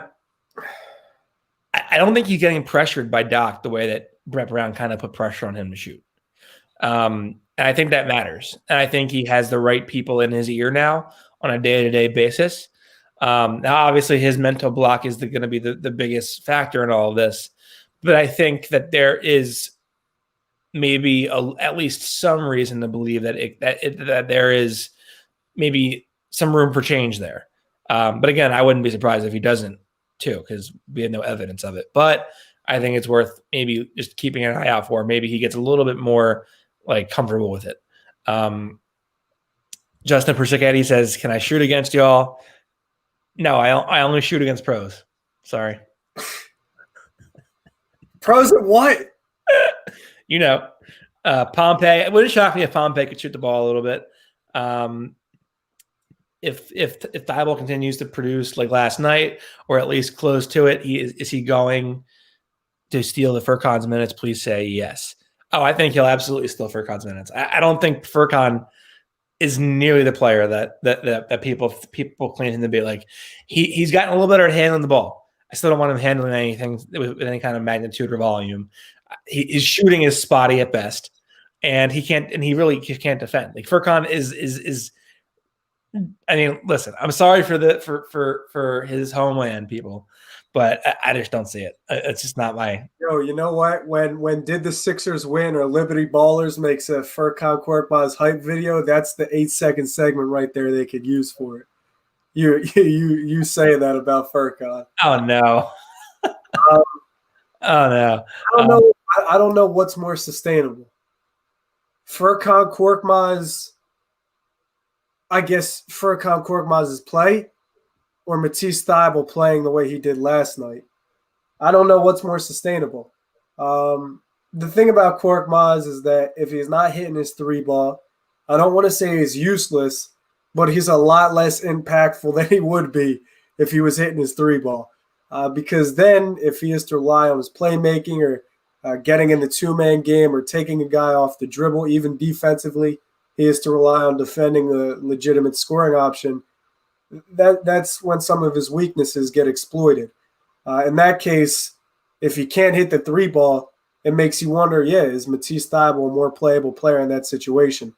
I don't think he's getting pressured by Doc the way that Brett Brown kind of put pressure on him to shoot. And I think that matters. And I think he has the right people in his ear now on a day-to-day basis. Now, obviously, his mental block is going to be the biggest factor in all of this. But I think that there is maybe at least some reason to believe that there is maybe some room for change there. But again, I wouldn't be surprised if he doesn't too, because we had no evidence of it. But I think it's worth maybe just keeping an eye out for. Maybe he gets a little bit more comfortable with it. Justin Persichetti says, "Can I shoot against y'all?" No, I only shoot against pros. Sorry. Pros at what? Pompey. It wouldn't shock me if Pompey could shoot the ball a little bit. If Thibault continues to produce like last night, or at least close to it, is he going to steal the Furkan's minutes? Please say yes. Oh, I think he'll absolutely steal Furkan's minutes. I don't think Furkan is nearly the player that people claim him to be. Like he's gotten a little better at handling the ball. I still don't want him handling anything with any kind of magnitude or volume. His shooting is spotty at best, and he really can't defend. Like Furkan is. I mean, listen, I'm sorry for his homeland people, but I just don't see it. It's just not my. Yo, you know what? When did the Sixers win or Liberty Ballers makes a Furkan Korkmaz hype video? That's the 8-second segment right there they could use for it. You say that about Furkan? Oh no. Oh no. I don't know what's more sustainable. Furkan Korkmaz. I guess Furkan Korkmaz's play, or Matisse Thybulle playing the way he did last night. I don't know what's more sustainable. The thing about Korkmaz is that if he's not hitting his three ball, I don't want to say he's useless, but he's a lot less impactful than he would be if he was hitting his three ball. Because then if he has to rely on his playmaking or getting in the two-man game or taking a guy off the dribble, even defensively, he has to rely on defending the legitimate scoring option. That's when some of his weaknesses get exploited. In that case, if he can't hit the three ball, it makes you wonder, is Matisse Thybulle a more playable player in that situation?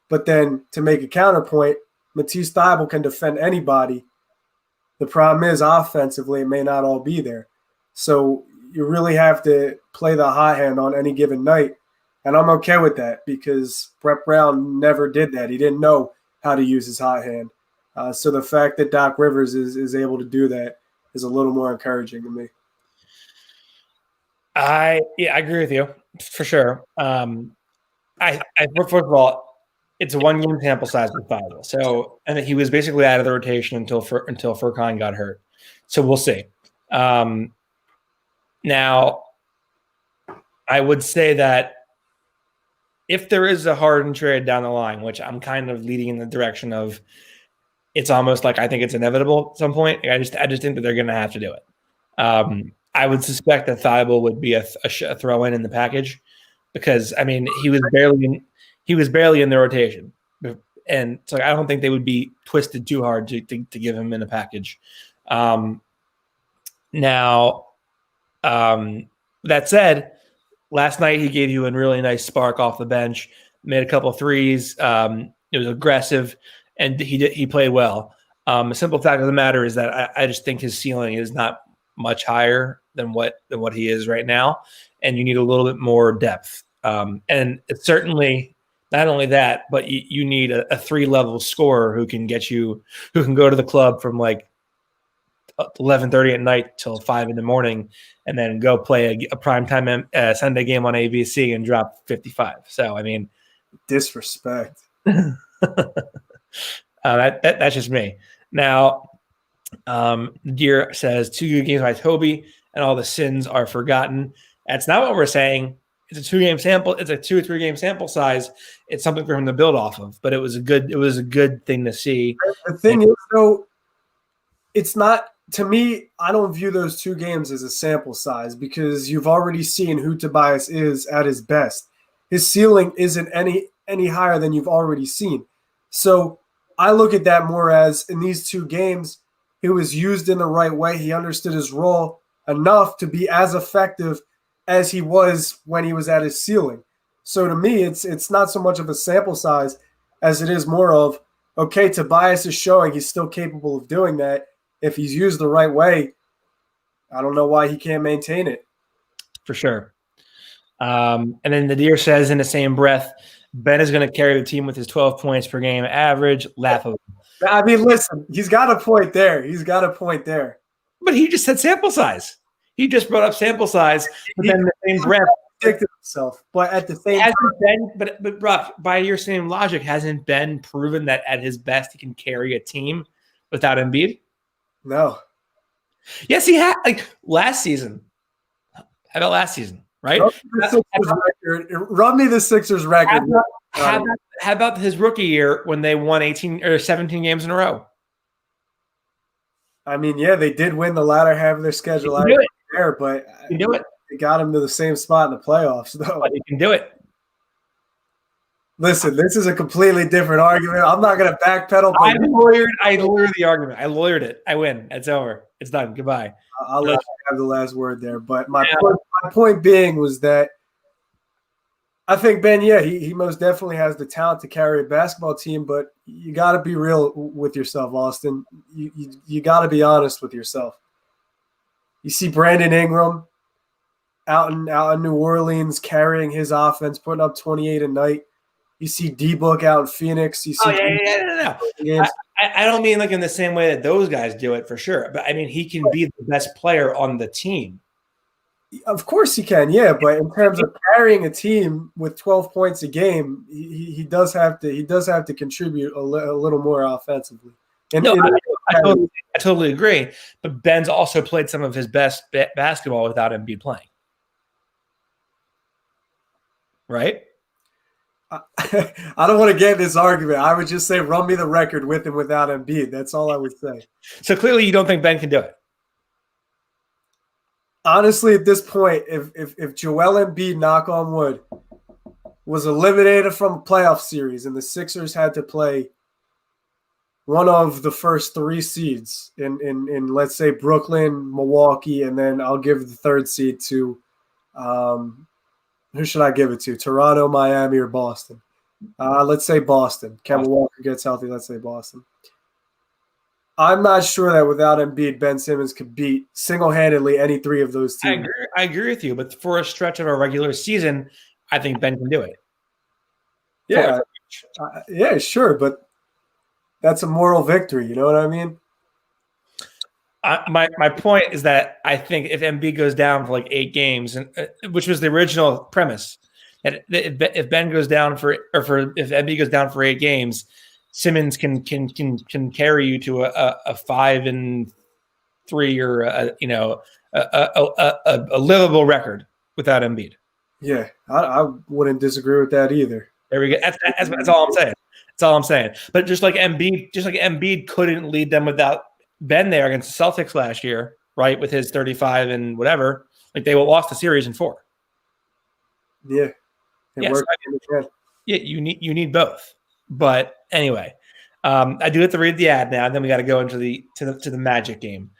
But then to make a counterpoint, Matisse Thybulle can defend anybody. The problem is offensively, it may not all be there. So you really have to play the hot hand on any given night. And I'm okay with that because Brett Brown never did that. He didn't know how to use his hot hand. So the fact that Doc Rivers is able to do that is a little more encouraging to me. I agree with you for sure. First of all, it's a 1 game sample size with Thybulle. So, and he was basically out of the rotation until Furkan got hurt. So we'll see. Now, I would say that if there is a Harden trade down the line, which I'm kind of leading in the direction of, it's almost like I think it's inevitable at some point. I just think that they're going to have to do it. I would suspect that Thybulle would be a throw in the package because I mean he was barely in the rotation, and so I don't think they would be twisted too hard to give him in a package. Now, that said, last night he gave you a really nice spark off the bench, made a couple of threes. It was aggressive, and he played well. The simple fact of the matter is that I just think his ceiling is not much higher than what he is right now, and you need a little bit more depth. And it's certainly not only that, but you need a 3-level scorer who can go to the club from like 11:30 at night till 5 a.m. and then go play a primetime Sunday game on ABC and drop 55. So I mean, disrespect. That's just me. Now, Deer says 2 good games by Toby and all the sins are forgotten. That's not what we're saying. It's a 2-game sample. It's a 2 or 3 game sample size. It's something for him to build off of. But it was a good thing to see. The thing is, though, it's not to me, I don't view those 2 games as a sample size because you've already seen who Tobias is at his best. His ceiling isn't any higher than you've already seen. So I look at that more as in these 2 games, he was used in the right way. He understood his role enough to be as effective as he was when he was at his ceiling. So to me, it's not so much of a sample size as it is more of, okay, Tobias is showing he's still capable of doing that. If he's used the right way, I don't know why he can't maintain it. For sure. And then Nadir says in the same breath, Ben is going to carry the team with his 12 points per game average. Laughable. I mean, listen, he's got a point there. But he just said sample size. He just brought up sample size, but then in the same breath himself. But at the same time, but Brock, by your same logic, hasn't Ben proven that at his best he can carry a team without Embiid? No. Yes, he had. Like last season. How about last season? Right? Run me the Sixers record. How about his rookie year when they won 18 or 17 games in a row? I mean, yeah, they did win the latter half of their schedule out there, but you do it. They got him to the same spot in the playoffs, though. But he can do it. Listen, this is a completely different argument. I'm not going to backpedal. I lawyered the argument. I lawyered it. I win. It's over. It's done. Goodbye. I'll let you have the last word there. But my point being was that I think Ben, he most definitely has the talent to carry a basketball team, but you got to be real with yourself, Austin. You got to be honest with yourself. You see Brandon Ingram out in New Orleans carrying his offense, putting up 28 a night. You see D-Book out in Phoenix. You see no. I don't mean like in the same way that those guys do it for sure. But I mean, he can be the best player on the team. Of course he can, yeah. But in terms of carrying a team with 12 points a game, he does have to contribute a little more offensively. I totally agree. But Ben's also played some of his best basketball without Embiid playing. Right? I don't want to get in this argument. I would just say run me the record with and without Embiid. That's all I would say. So clearly you don't think Ben can do it. Honestly, at this point, if Joel Embiid, knock on wood, was eliminated from a playoff series and the Sixers had to play one of the first 3 seeds in let's say Brooklyn, Milwaukee, and then I'll give the 3rd seed to who should I give it to? Toronto, Miami, or Boston? Let's say Boston. Kemba Walker gets healthy. Let's say Boston. I'm not sure that without Embiid, Ben Simmons could beat single-handedly any 3 of those teams. I agree with you, but for a stretch of a regular season, I think Ben can do it. Yeah, sure, but that's a moral victory. You know what I mean? My point is that I think if Embiid goes down for like 8 games, and which was the original premise, that if Ben goes down if Embiid goes down for 8 games, Simmons can carry you to a 5-3 or a livable record without Embiid. Yeah, I wouldn't disagree with that either. There we go. That's all I'm saying. That's all I'm saying. But just like Embiid couldn't lead them without Ben there against the Celtics last year, right? With his 35 and whatever, like they lost the series in 4. Yeah, worked. Yeah, you need both. But anyway, I do have to read the ad now, and then we got to go into the Magic game.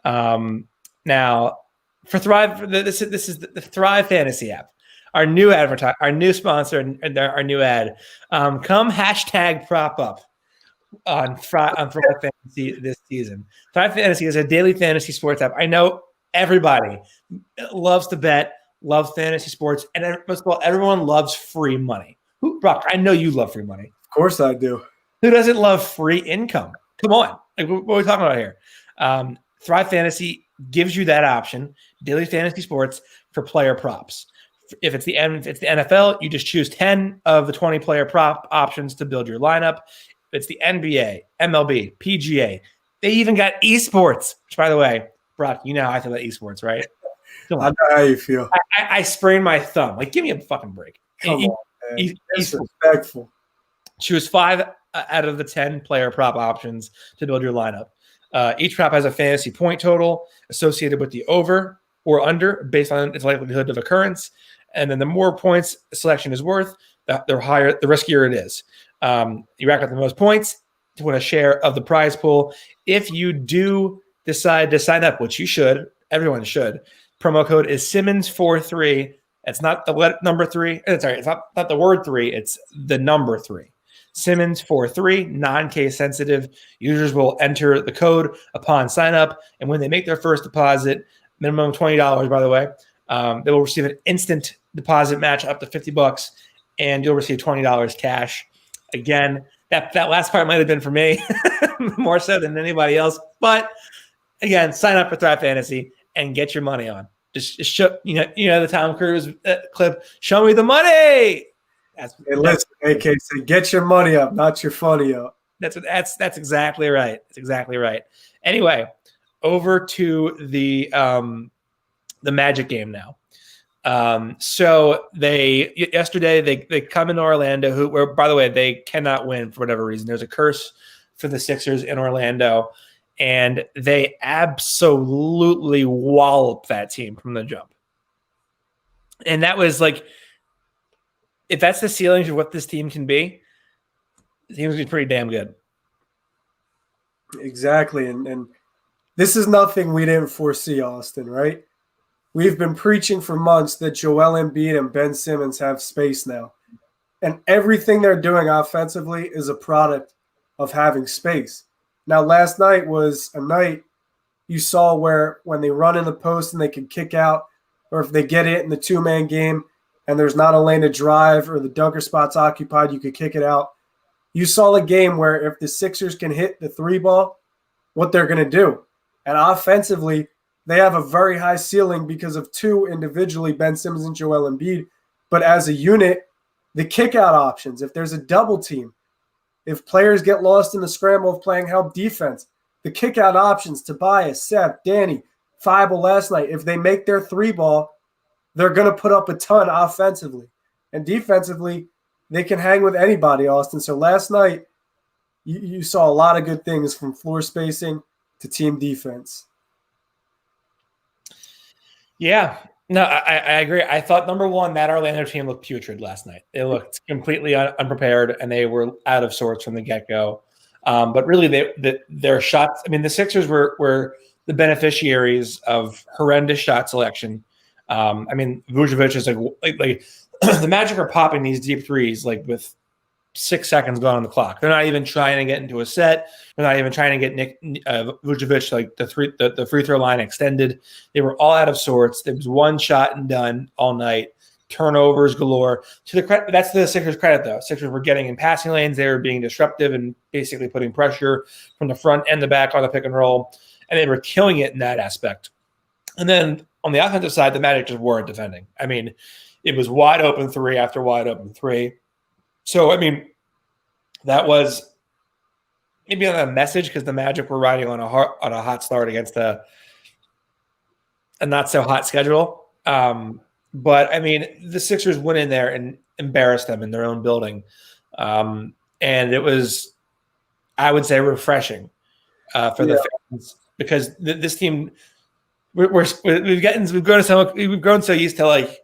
Now, for Thrive, this is the Thrive Fantasy app, our new sponsor, and our new ad. Come hashtag prop up on Thrive Fantasy this season. Thrive Fantasy is a daily fantasy sports app. I know everybody loves to bet, loves fantasy sports, and most of all, everyone loves free money. Brock, I know you love free money. Of course I do. Who doesn't love free income? Come on. Like, what are we talking about here? Thrive Fantasy gives you that option, daily fantasy sports for player props. If it's the NFL, you just choose 10 of the 20 player prop options to build your lineup. If it's the NBA, MLB, PGA, they even got esports, which, by the way, Brock, you know how I feel about esports, right? I know how you feel. I sprained my thumb. Like, give me a fucking break. Come on, man. Disrespectful. Choose 5 out of the 10 player prop options to build your lineup. Each prop has a fantasy point total associated with the over or under based on its likelihood of occurrence. And then the more points a selection is worth, the higher, the riskier it is. You rack up the most points to win a share of the prize pool. If you do decide to sign up, which you should, everyone should, promo code is Simmons43. It's not the number 3. Sorry, it's not the word 3. It's the number 3. Simmons43, non-case sensitive. Users will enter the code upon sign up, and when they make their first deposit, minimum $20, by the way, they will receive an instant deposit match up to $50, and you'll receive $20 cash. Again, that last part might have been for me more so than anybody else, but again, sign up for Thrive Fantasy and get your money on. Just show, you know the Tom Cruise clip. Show me the money. Hey, listen, AK said, get your money up, not your funny up. That's exactly right. That's exactly right. Anyway, over to the Magic game now. So yesterday they come into Orlando, where by the way they cannot win for whatever reason. There's a curse for the Sixers in Orlando, and they absolutely wallop that team from the jump. And that was like, if that's the ceiling of what this team can be, the team's gonna be pretty damn good. Exactly, and this is nothing we didn't foresee, Austin, right? We've been preaching for months that Joel Embiid and Ben Simmons have space now. And everything they're doing offensively is a product of having space. Now, last night was a night you saw where when they run in the post and they can kick out, or if they get it in the two-man game and there's not a lane to drive or the dunker spot's occupied, you could kick it out. You saw a game where if the Sixers can hit the three ball, what they're going to do. And offensively, they have a very high ceiling because of two individually, Ben Simmons and Joel Embiid. But as a unit, the kick-out options, if there's a double team, if players get lost in the scramble of playing help defense, the kick-out options, Tobias, Seth, Danny, Fible last night, if they make their three ball, they're going to put up a ton offensively. And defensively, they can hang with anybody, Austin. So last night, you saw a lot of good things from floor spacing to team defense. Yeah, no, I agree. I thought, number one, that Orlando team looked putrid last night. They looked completely unprepared, and they were out of sorts from the get-go. But really, their shots – I mean, the Sixers were the beneficiaries of horrendous shot selection. I mean, Vucevic is like the Magic are popping these deep threes like with 6 seconds gone on the clock. They're not even trying to get into a set. They're not even trying to get Vucevic like the free throw line extended. They were all out of sorts. There was one shot and done all night. Turnovers galore. That's the Sixers' credit, though. Sixers were getting in passing lanes. They were being disruptive and basically putting pressure from the front and the back on the pick and roll, and they were killing it in that aspect. And then on the offensive side, the Magic just weren't defending. I mean, it was wide open three after wide open three. So, I mean, that was maybe not a message because the Magic were riding on a hot start against a not so hot schedule. But I mean, the Sixers went in there and embarrassed them in their own building, and it was, I would say, refreshing for the fans because this team we've grown so used to like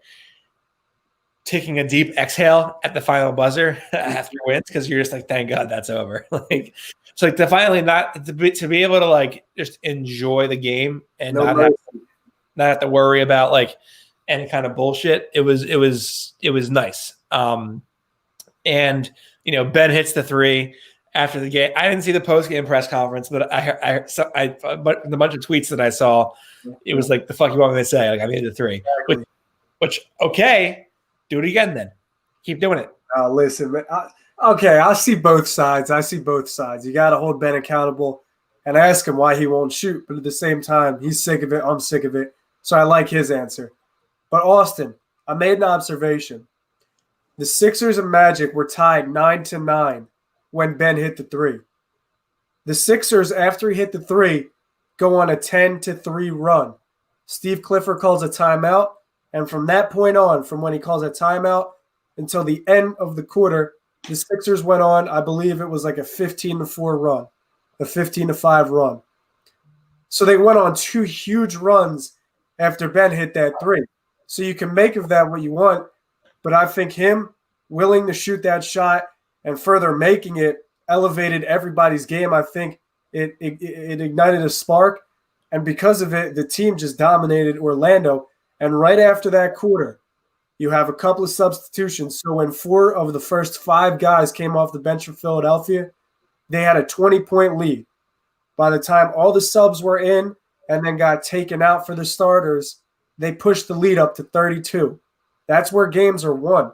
taking a deep exhale at the final buzzer after wins because you're just like, thank God that's over. Like, so like to finally to be able to like just enjoy the game and not have to worry about like any kind of bullshit. It was nice. And you know, Ben hits the three after the game. I didn't see the post game press conference, but but the bunch of tweets that I saw, it was like, the fuck you want me to say? Like, I made the three, which okay. Do it again then. Keep doing it. Listen, man, I see both sides. You got to hold Ben accountable and ask him why he won't shoot. But at the same time, he's sick of it. I'm sick of it. So I like his answer. But Austin, I made an observation. The Sixers and Magic were tied 9-9 when Ben hit the three. The Sixers, after he hit the three, go on a 10-3 run. Steve Clifford calls a timeout. And from that point on, from when he calls a timeout until the end of the quarter, The Sixers went on, I believe it was like a 15-4 run, a 15-5 run. So they went on 2 huge runs after Ben hit that 3. So you can make of that what you want, but I think him willing to shoot that shot and further making it elevated everybody's game. I think it ignited a spark, and because of it, the team just dominated Orlando. And right after that quarter, you have a couple of substitutions. So when 4 of the first 5 guys came off the bench for Philadelphia, they had a 20-point lead. By the time all the subs were in and then got taken out for the starters, they pushed the lead up to 32. That's where games are won.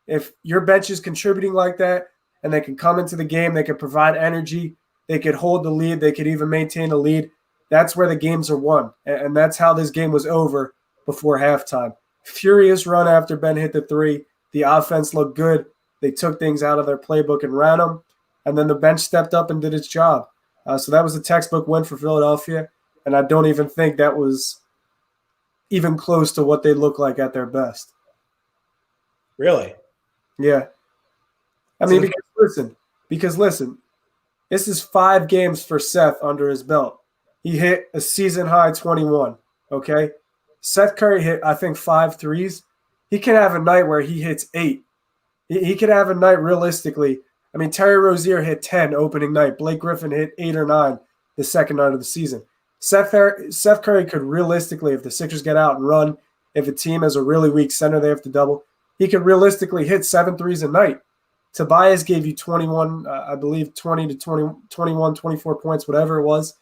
If your bench is contributing like that and they can come into the game, they can provide energy, they could hold the lead, they could even maintain the lead, that's where the games are won. And that's how this game was over before halftime. Furious run after Ben hit the 3. The offense looked good. They took things out of their playbook and ran them. And then the bench stepped up and did its job. So that was a textbook win for Philadelphia. And I don't even think that was even close to what they look like at their best. Really? Yeah. I mean, because listen, this is 5 games for Seth under his belt. He hit a season high 21. Okay. Seth Curry hit, I think, 5 threes. He can have a night where he hits 8. He could have a night realistically. I mean, Terry Rozier hit 10 opening night. Blake Griffin hit 8 or 9 the second night of the season. Seth Curry could realistically, if the Sixers get out and run, if a team has a really weak center they have to double, he could realistically hit 7 threes a night. Tobias gave you 21, I believe 20 to 20, 21, 24 points, whatever it was.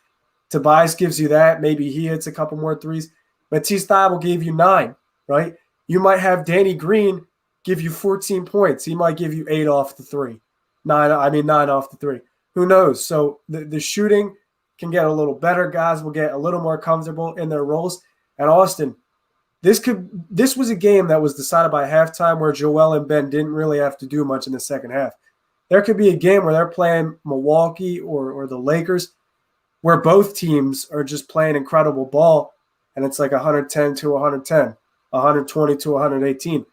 Tobias gives you that. Maybe he hits a couple more threes. Matisse Thybulle gave you 9, right? You might have Danny Green give you 14 points. He might give you 8 off the 3. 9 off the 3. Who knows? So the shooting can get a little better. Guys will get a little more comfortable in their roles. And Austin, this was a game that was decided by halftime where Joel and Ben didn't really have to do much in the second half. There could be a game where they're playing Milwaukee or the Lakers where both teams are just playing incredible ball, and it's like 110 to 110, 120 to 118.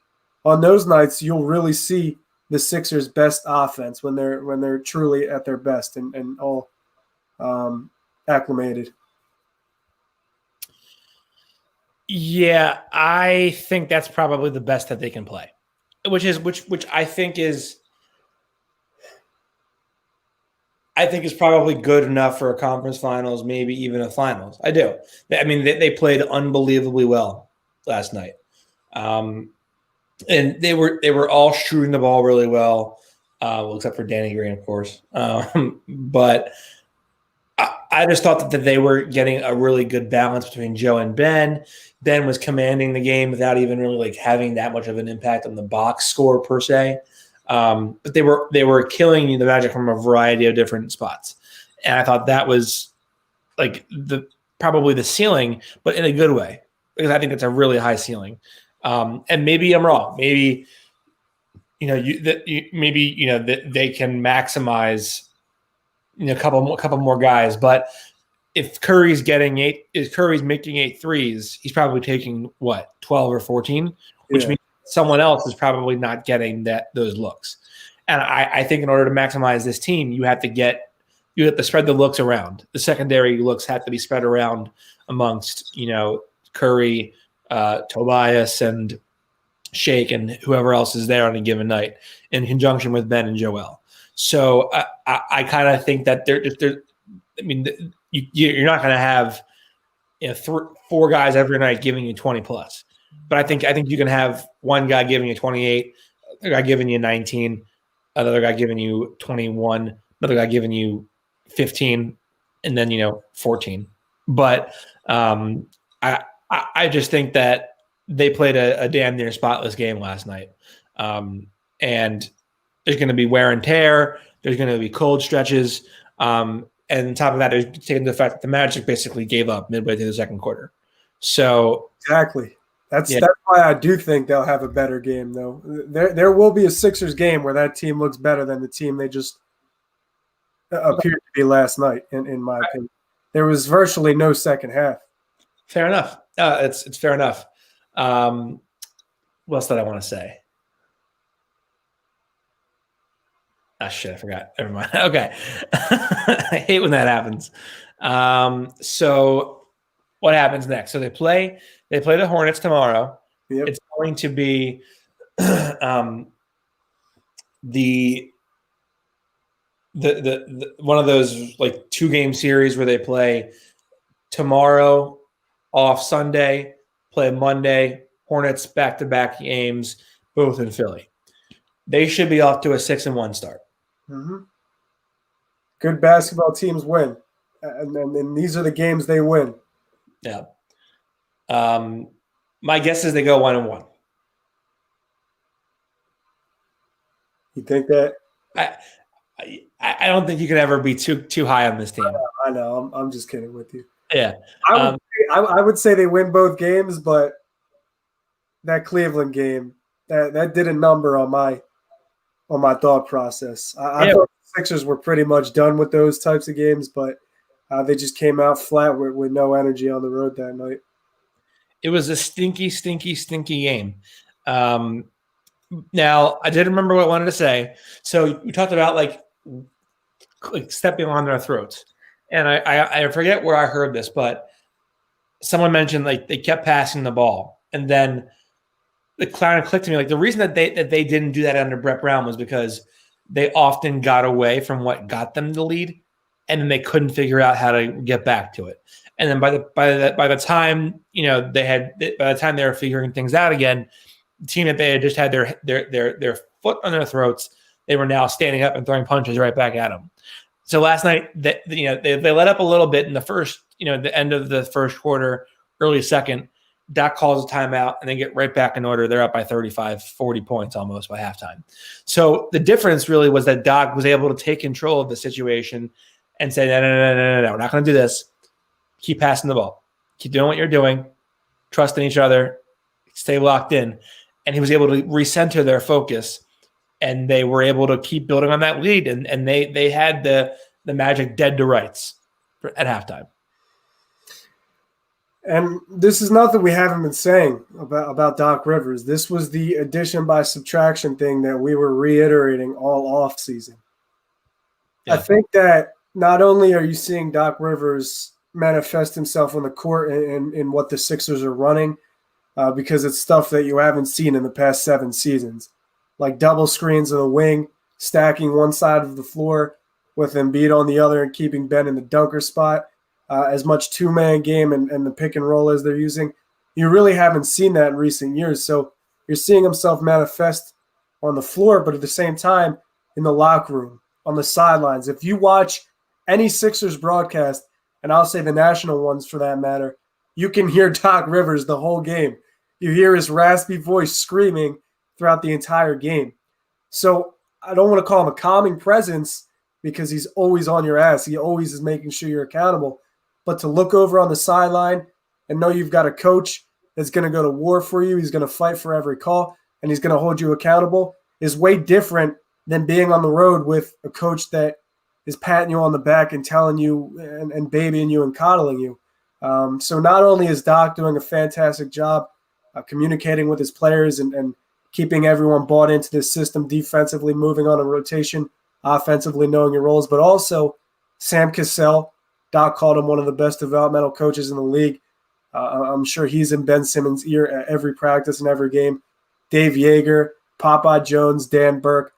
On those nights, you'll really see the Sixers' best offense when they're truly at their best and all acclimated. Yeah, I think that's probably the best that they can play, which I think is probably good enough for a conference finals, maybe even a finals. I do. I mean, they played unbelievably well last night, and they were all shooting the ball really well, except for Danny Green, of course. But I just thought that they were getting a really good balance between Joe and Ben. Ben was commanding the game without even really like having that much of an impact on the box score per se. But they were killing the Magic from a variety of different spots, and I thought that was like probably the ceiling, but in a good way, because I think it's a really high ceiling. And maybe I'm wrong. Maybe that they can maximize a couple more guys, but if Curry's making 8 threes, he's probably taking 12 or 14, which means someone else is probably not getting those looks. And I think in order to maximize this team, you have to spread the looks around. The secondary looks have to be spread around amongst Curry, Tobias, and Shake, and whoever else is there on a given night, in conjunction with Ben and Joel. So I kind of think that you're not going to have 4 guys every night giving you 20 plus, but I think you can have one guy giving you 28, another guy giving you 19, another guy giving you 21, another guy giving you 15, and then 14. But I just think that they played a damn near spotless game last night, and there's going to be wear and tear. There's going to be cold stretches. And on top of that, there's taking the fact that the Magic basically gave up midway through the second quarter. So exactly. That's why I do think they'll have a better game, though. There will be a Sixers game where that team looks better than the team they just appeared to be last night, in my opinion. There was virtually no second half. Fair enough. It's fair enough. What else did I want to say? Ah, shit, I forgot. Never mind. Okay. I hate when that happens. So what happens next? So they play the Hornets tomorrow. Yep. It's going to be the one of those like 2-game series where they play tomorrow, off Sunday, play Monday, Hornets back-to-back games, both in Philly. They should be off to a 6-1 start. Mm-hmm. Good basketball teams win, and these are the games they win. Yeah. My guess is they go 1-1. You think that? I don't think you could ever be too high on this team. I know. I'm just kidding with you. Yeah. I would say they win both games, but that Cleveland game that did a number on my thought process. I thought the Sixers were pretty much done with those types of games, but they just came out flat with no energy on the road that night. It was a stinky, stinky, stinky game. Now, I did remember what I wanted to say. So you talked about like stepping on their throats. And I forget where I heard this, but someone mentioned like they kept passing the ball. And then it kind of clicked to me. Like the reason that they didn't do that under Brett Brown was because they often got away from what got them the lead. And then they couldn't figure out how to get back to it. And then by the time, by the time they were figuring things out again, the team that they had just had their foot on their throats, they were now standing up and throwing punches right back at them. So last night, they let up a little bit in the first, the end of the first quarter, early second. Doc calls a timeout and they get right back in order. They're up by 35, 40 points almost by halftime. So the difference really was that Doc was able to take control of the situation and say, no, we're not going to do this. Keep passing the ball. Keep doing what you're doing. Trust in each other. Stay locked in. And he was able to recenter their focus, and they were able to keep building on that lead. And they had the Magic dead to rights at halftime. And this is nothing we haven't been saying about Doc Rivers. This was the addition by subtraction thing that we were reiterating all off season. Yeah. I think that not only are you seeing Doc Rivers manifest himself on the court in what the Sixers are running, because it's stuff that you haven't seen in the past 7 seasons, like double screens in the wing, stacking one side of the floor with Embiid on the other and keeping Ben in the dunker spot, as much 2-man game and the pick and roll as they're using. You really haven't seen that in recent years. So you're seeing himself manifest on the floor, but at the same time in the locker room, on the sidelines. If you watch any Sixers broadcast, and I'll say the national ones for that matter, you can hear Doc Rivers the whole game. You hear his raspy voice screaming throughout the entire game. So I don't want to call him a calming presence because he's always on your ass. He always is making sure you're accountable. But to look over on the sideline and know you've got a coach that's going to go to war for you, he's going to fight for every call, and he's going to hold you accountable is way different than being on the road with a coach that is patting you on the back and telling you and babying you and coddling you. So not only is Doc doing a fantastic job communicating with his players and keeping everyone bought into this system defensively, moving on a rotation, offensively knowing your roles, but also Sam Cassell. Doc called him one of the best developmental coaches in the league. I'm sure he's in Ben Simmons' ear at every practice and every game. Dave Yeager, Popeye Jones, Dan Burke.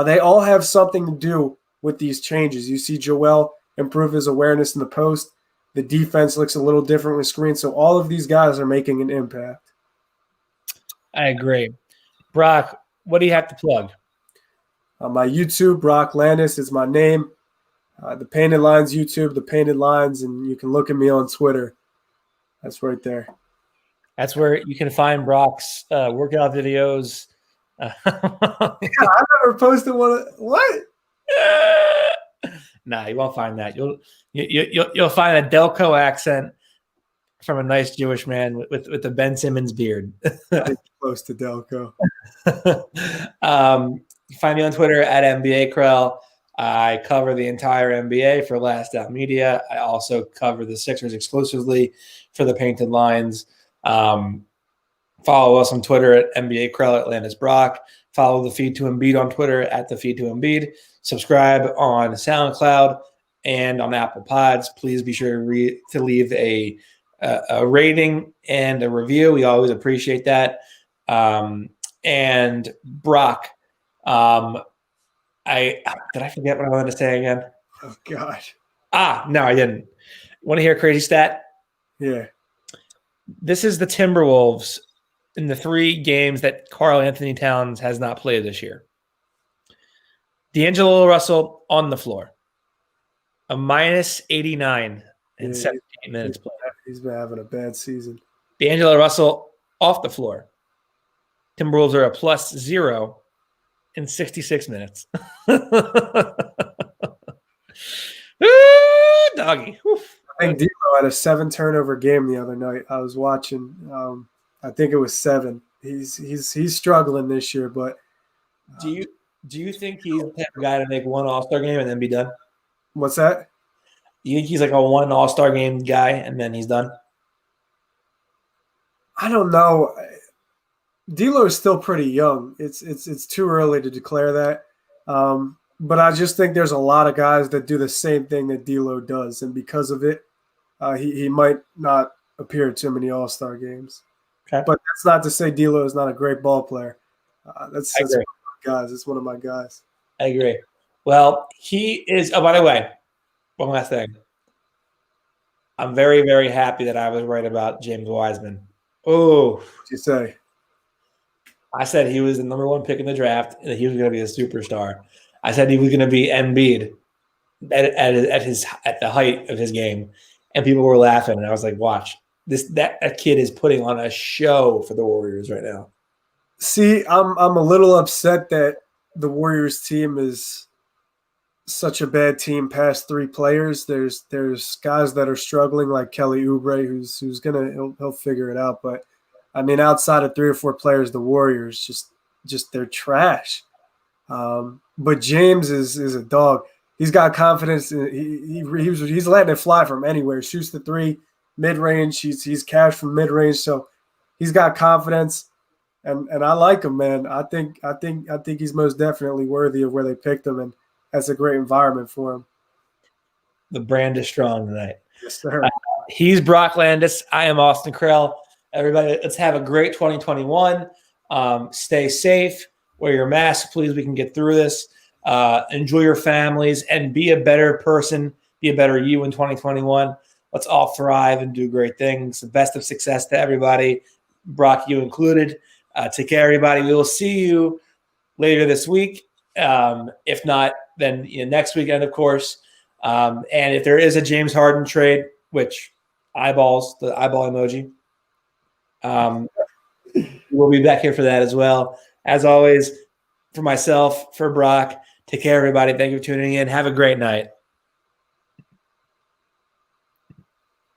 They all have something to do with these changes. You see Joel improve his awareness in the post. The defense looks a little different with screens. So all of these guys are making an impact. I agree. Brock, what do you have to plug? My YouTube, Brock Landis, is my name. The Painted Lines YouTube, The Painted Lines, and you can look at me on Twitter. That's right there. That's where you can find Brock's workout videos. Yeah, I never posted one. What? Nah, you won't find that. You'll find a Delco accent from a nice Jewish man with the Ben Simmons beard. Close to Delco. You find me on Twitter at NBA Krell. I cover the entire NBA for Last Out Media. I also cover the Sixers exclusively for the Painted Lines. Follow us on Twitter at NBA Krell, at Landis Brock. Follow the Feed to Embiid on Twitter at the Feed to Embiid. Subscribe on SoundCloud and on Apple Pods. Please be sure to leave a rating and a review. We always appreciate that. And Brock, did I forget what I wanted to say again? Oh gosh. No, I didn't. Want to hear a crazy stat? Yeah. This is the Timberwolves in the 3 games that Karl Anthony Towns has not played this year. D'Angelo Russell on the floor, a minus 89 in 17 minutes played. He's been having a bad season. D'Angelo Russell off the floor. Timberwolves are a plus 0 in 66 minutes. Doggy. Oof. I think D'Lo had a 7 turnover game the other night. I was watching. I think it was 7. He's struggling this year, but do you think he's the type of guy to make one All-Star game and then be done? What's that? You think he's like a one All-Star game guy and then he's done? I don't know. D'Lo is still pretty young. It's too early to declare that. But I just think there's a lot of guys that do the same thing that D'Lo does, and because of it, he might not appear at too many All-Star games. Okay. But that's not to say D'Lo is not a great ball player. That's one of my guys. It's one of my guys. I agree. Well, he is. Oh, by the way, one last thing. I'm very, very happy that I was right about James Wiseman. Oh, What'd you say? I said he was the number 1 pick in the draft and that he was going to be a superstar. I said he was going to be Embiid at the height of his game, and people were laughing. And I was like, "Watch this! That kid is putting on a show for the Warriors right now." See, I'm a little upset that the Warriors team is such a bad team past 3 players. There's guys that are struggling like Kelly Oubre, who's he'll figure it out. But I mean, outside of 3 or 4 players, the Warriors just they're trash. But James is a dog. He's got confidence. He's letting it fly from anywhere. Shoots the 3 mid range. He's cash from mid range. So he's got confidence, and I like him, man. I think he's most definitely worthy of where they picked him, and that's a great environment for him. The brand is strong tonight. Yes, sir. He's Brock Landis. I am Austin Krell. Everybody, let's have a great 2021. Stay safe. Wear your mask, please. We can get through this. Enjoy your families and be a better person. Be a better you in 2021. Let's all thrive and do great things. The best of success to everybody, Brock, you included. Take care, everybody. We will see you later this week. If not, then next weekend, of course. And if there is a James Harden trade, which the eyeball emoji, we'll be back here for that as well. As always, for myself, for Brock, take care, everybody. Thank you for tuning in. Have a great night.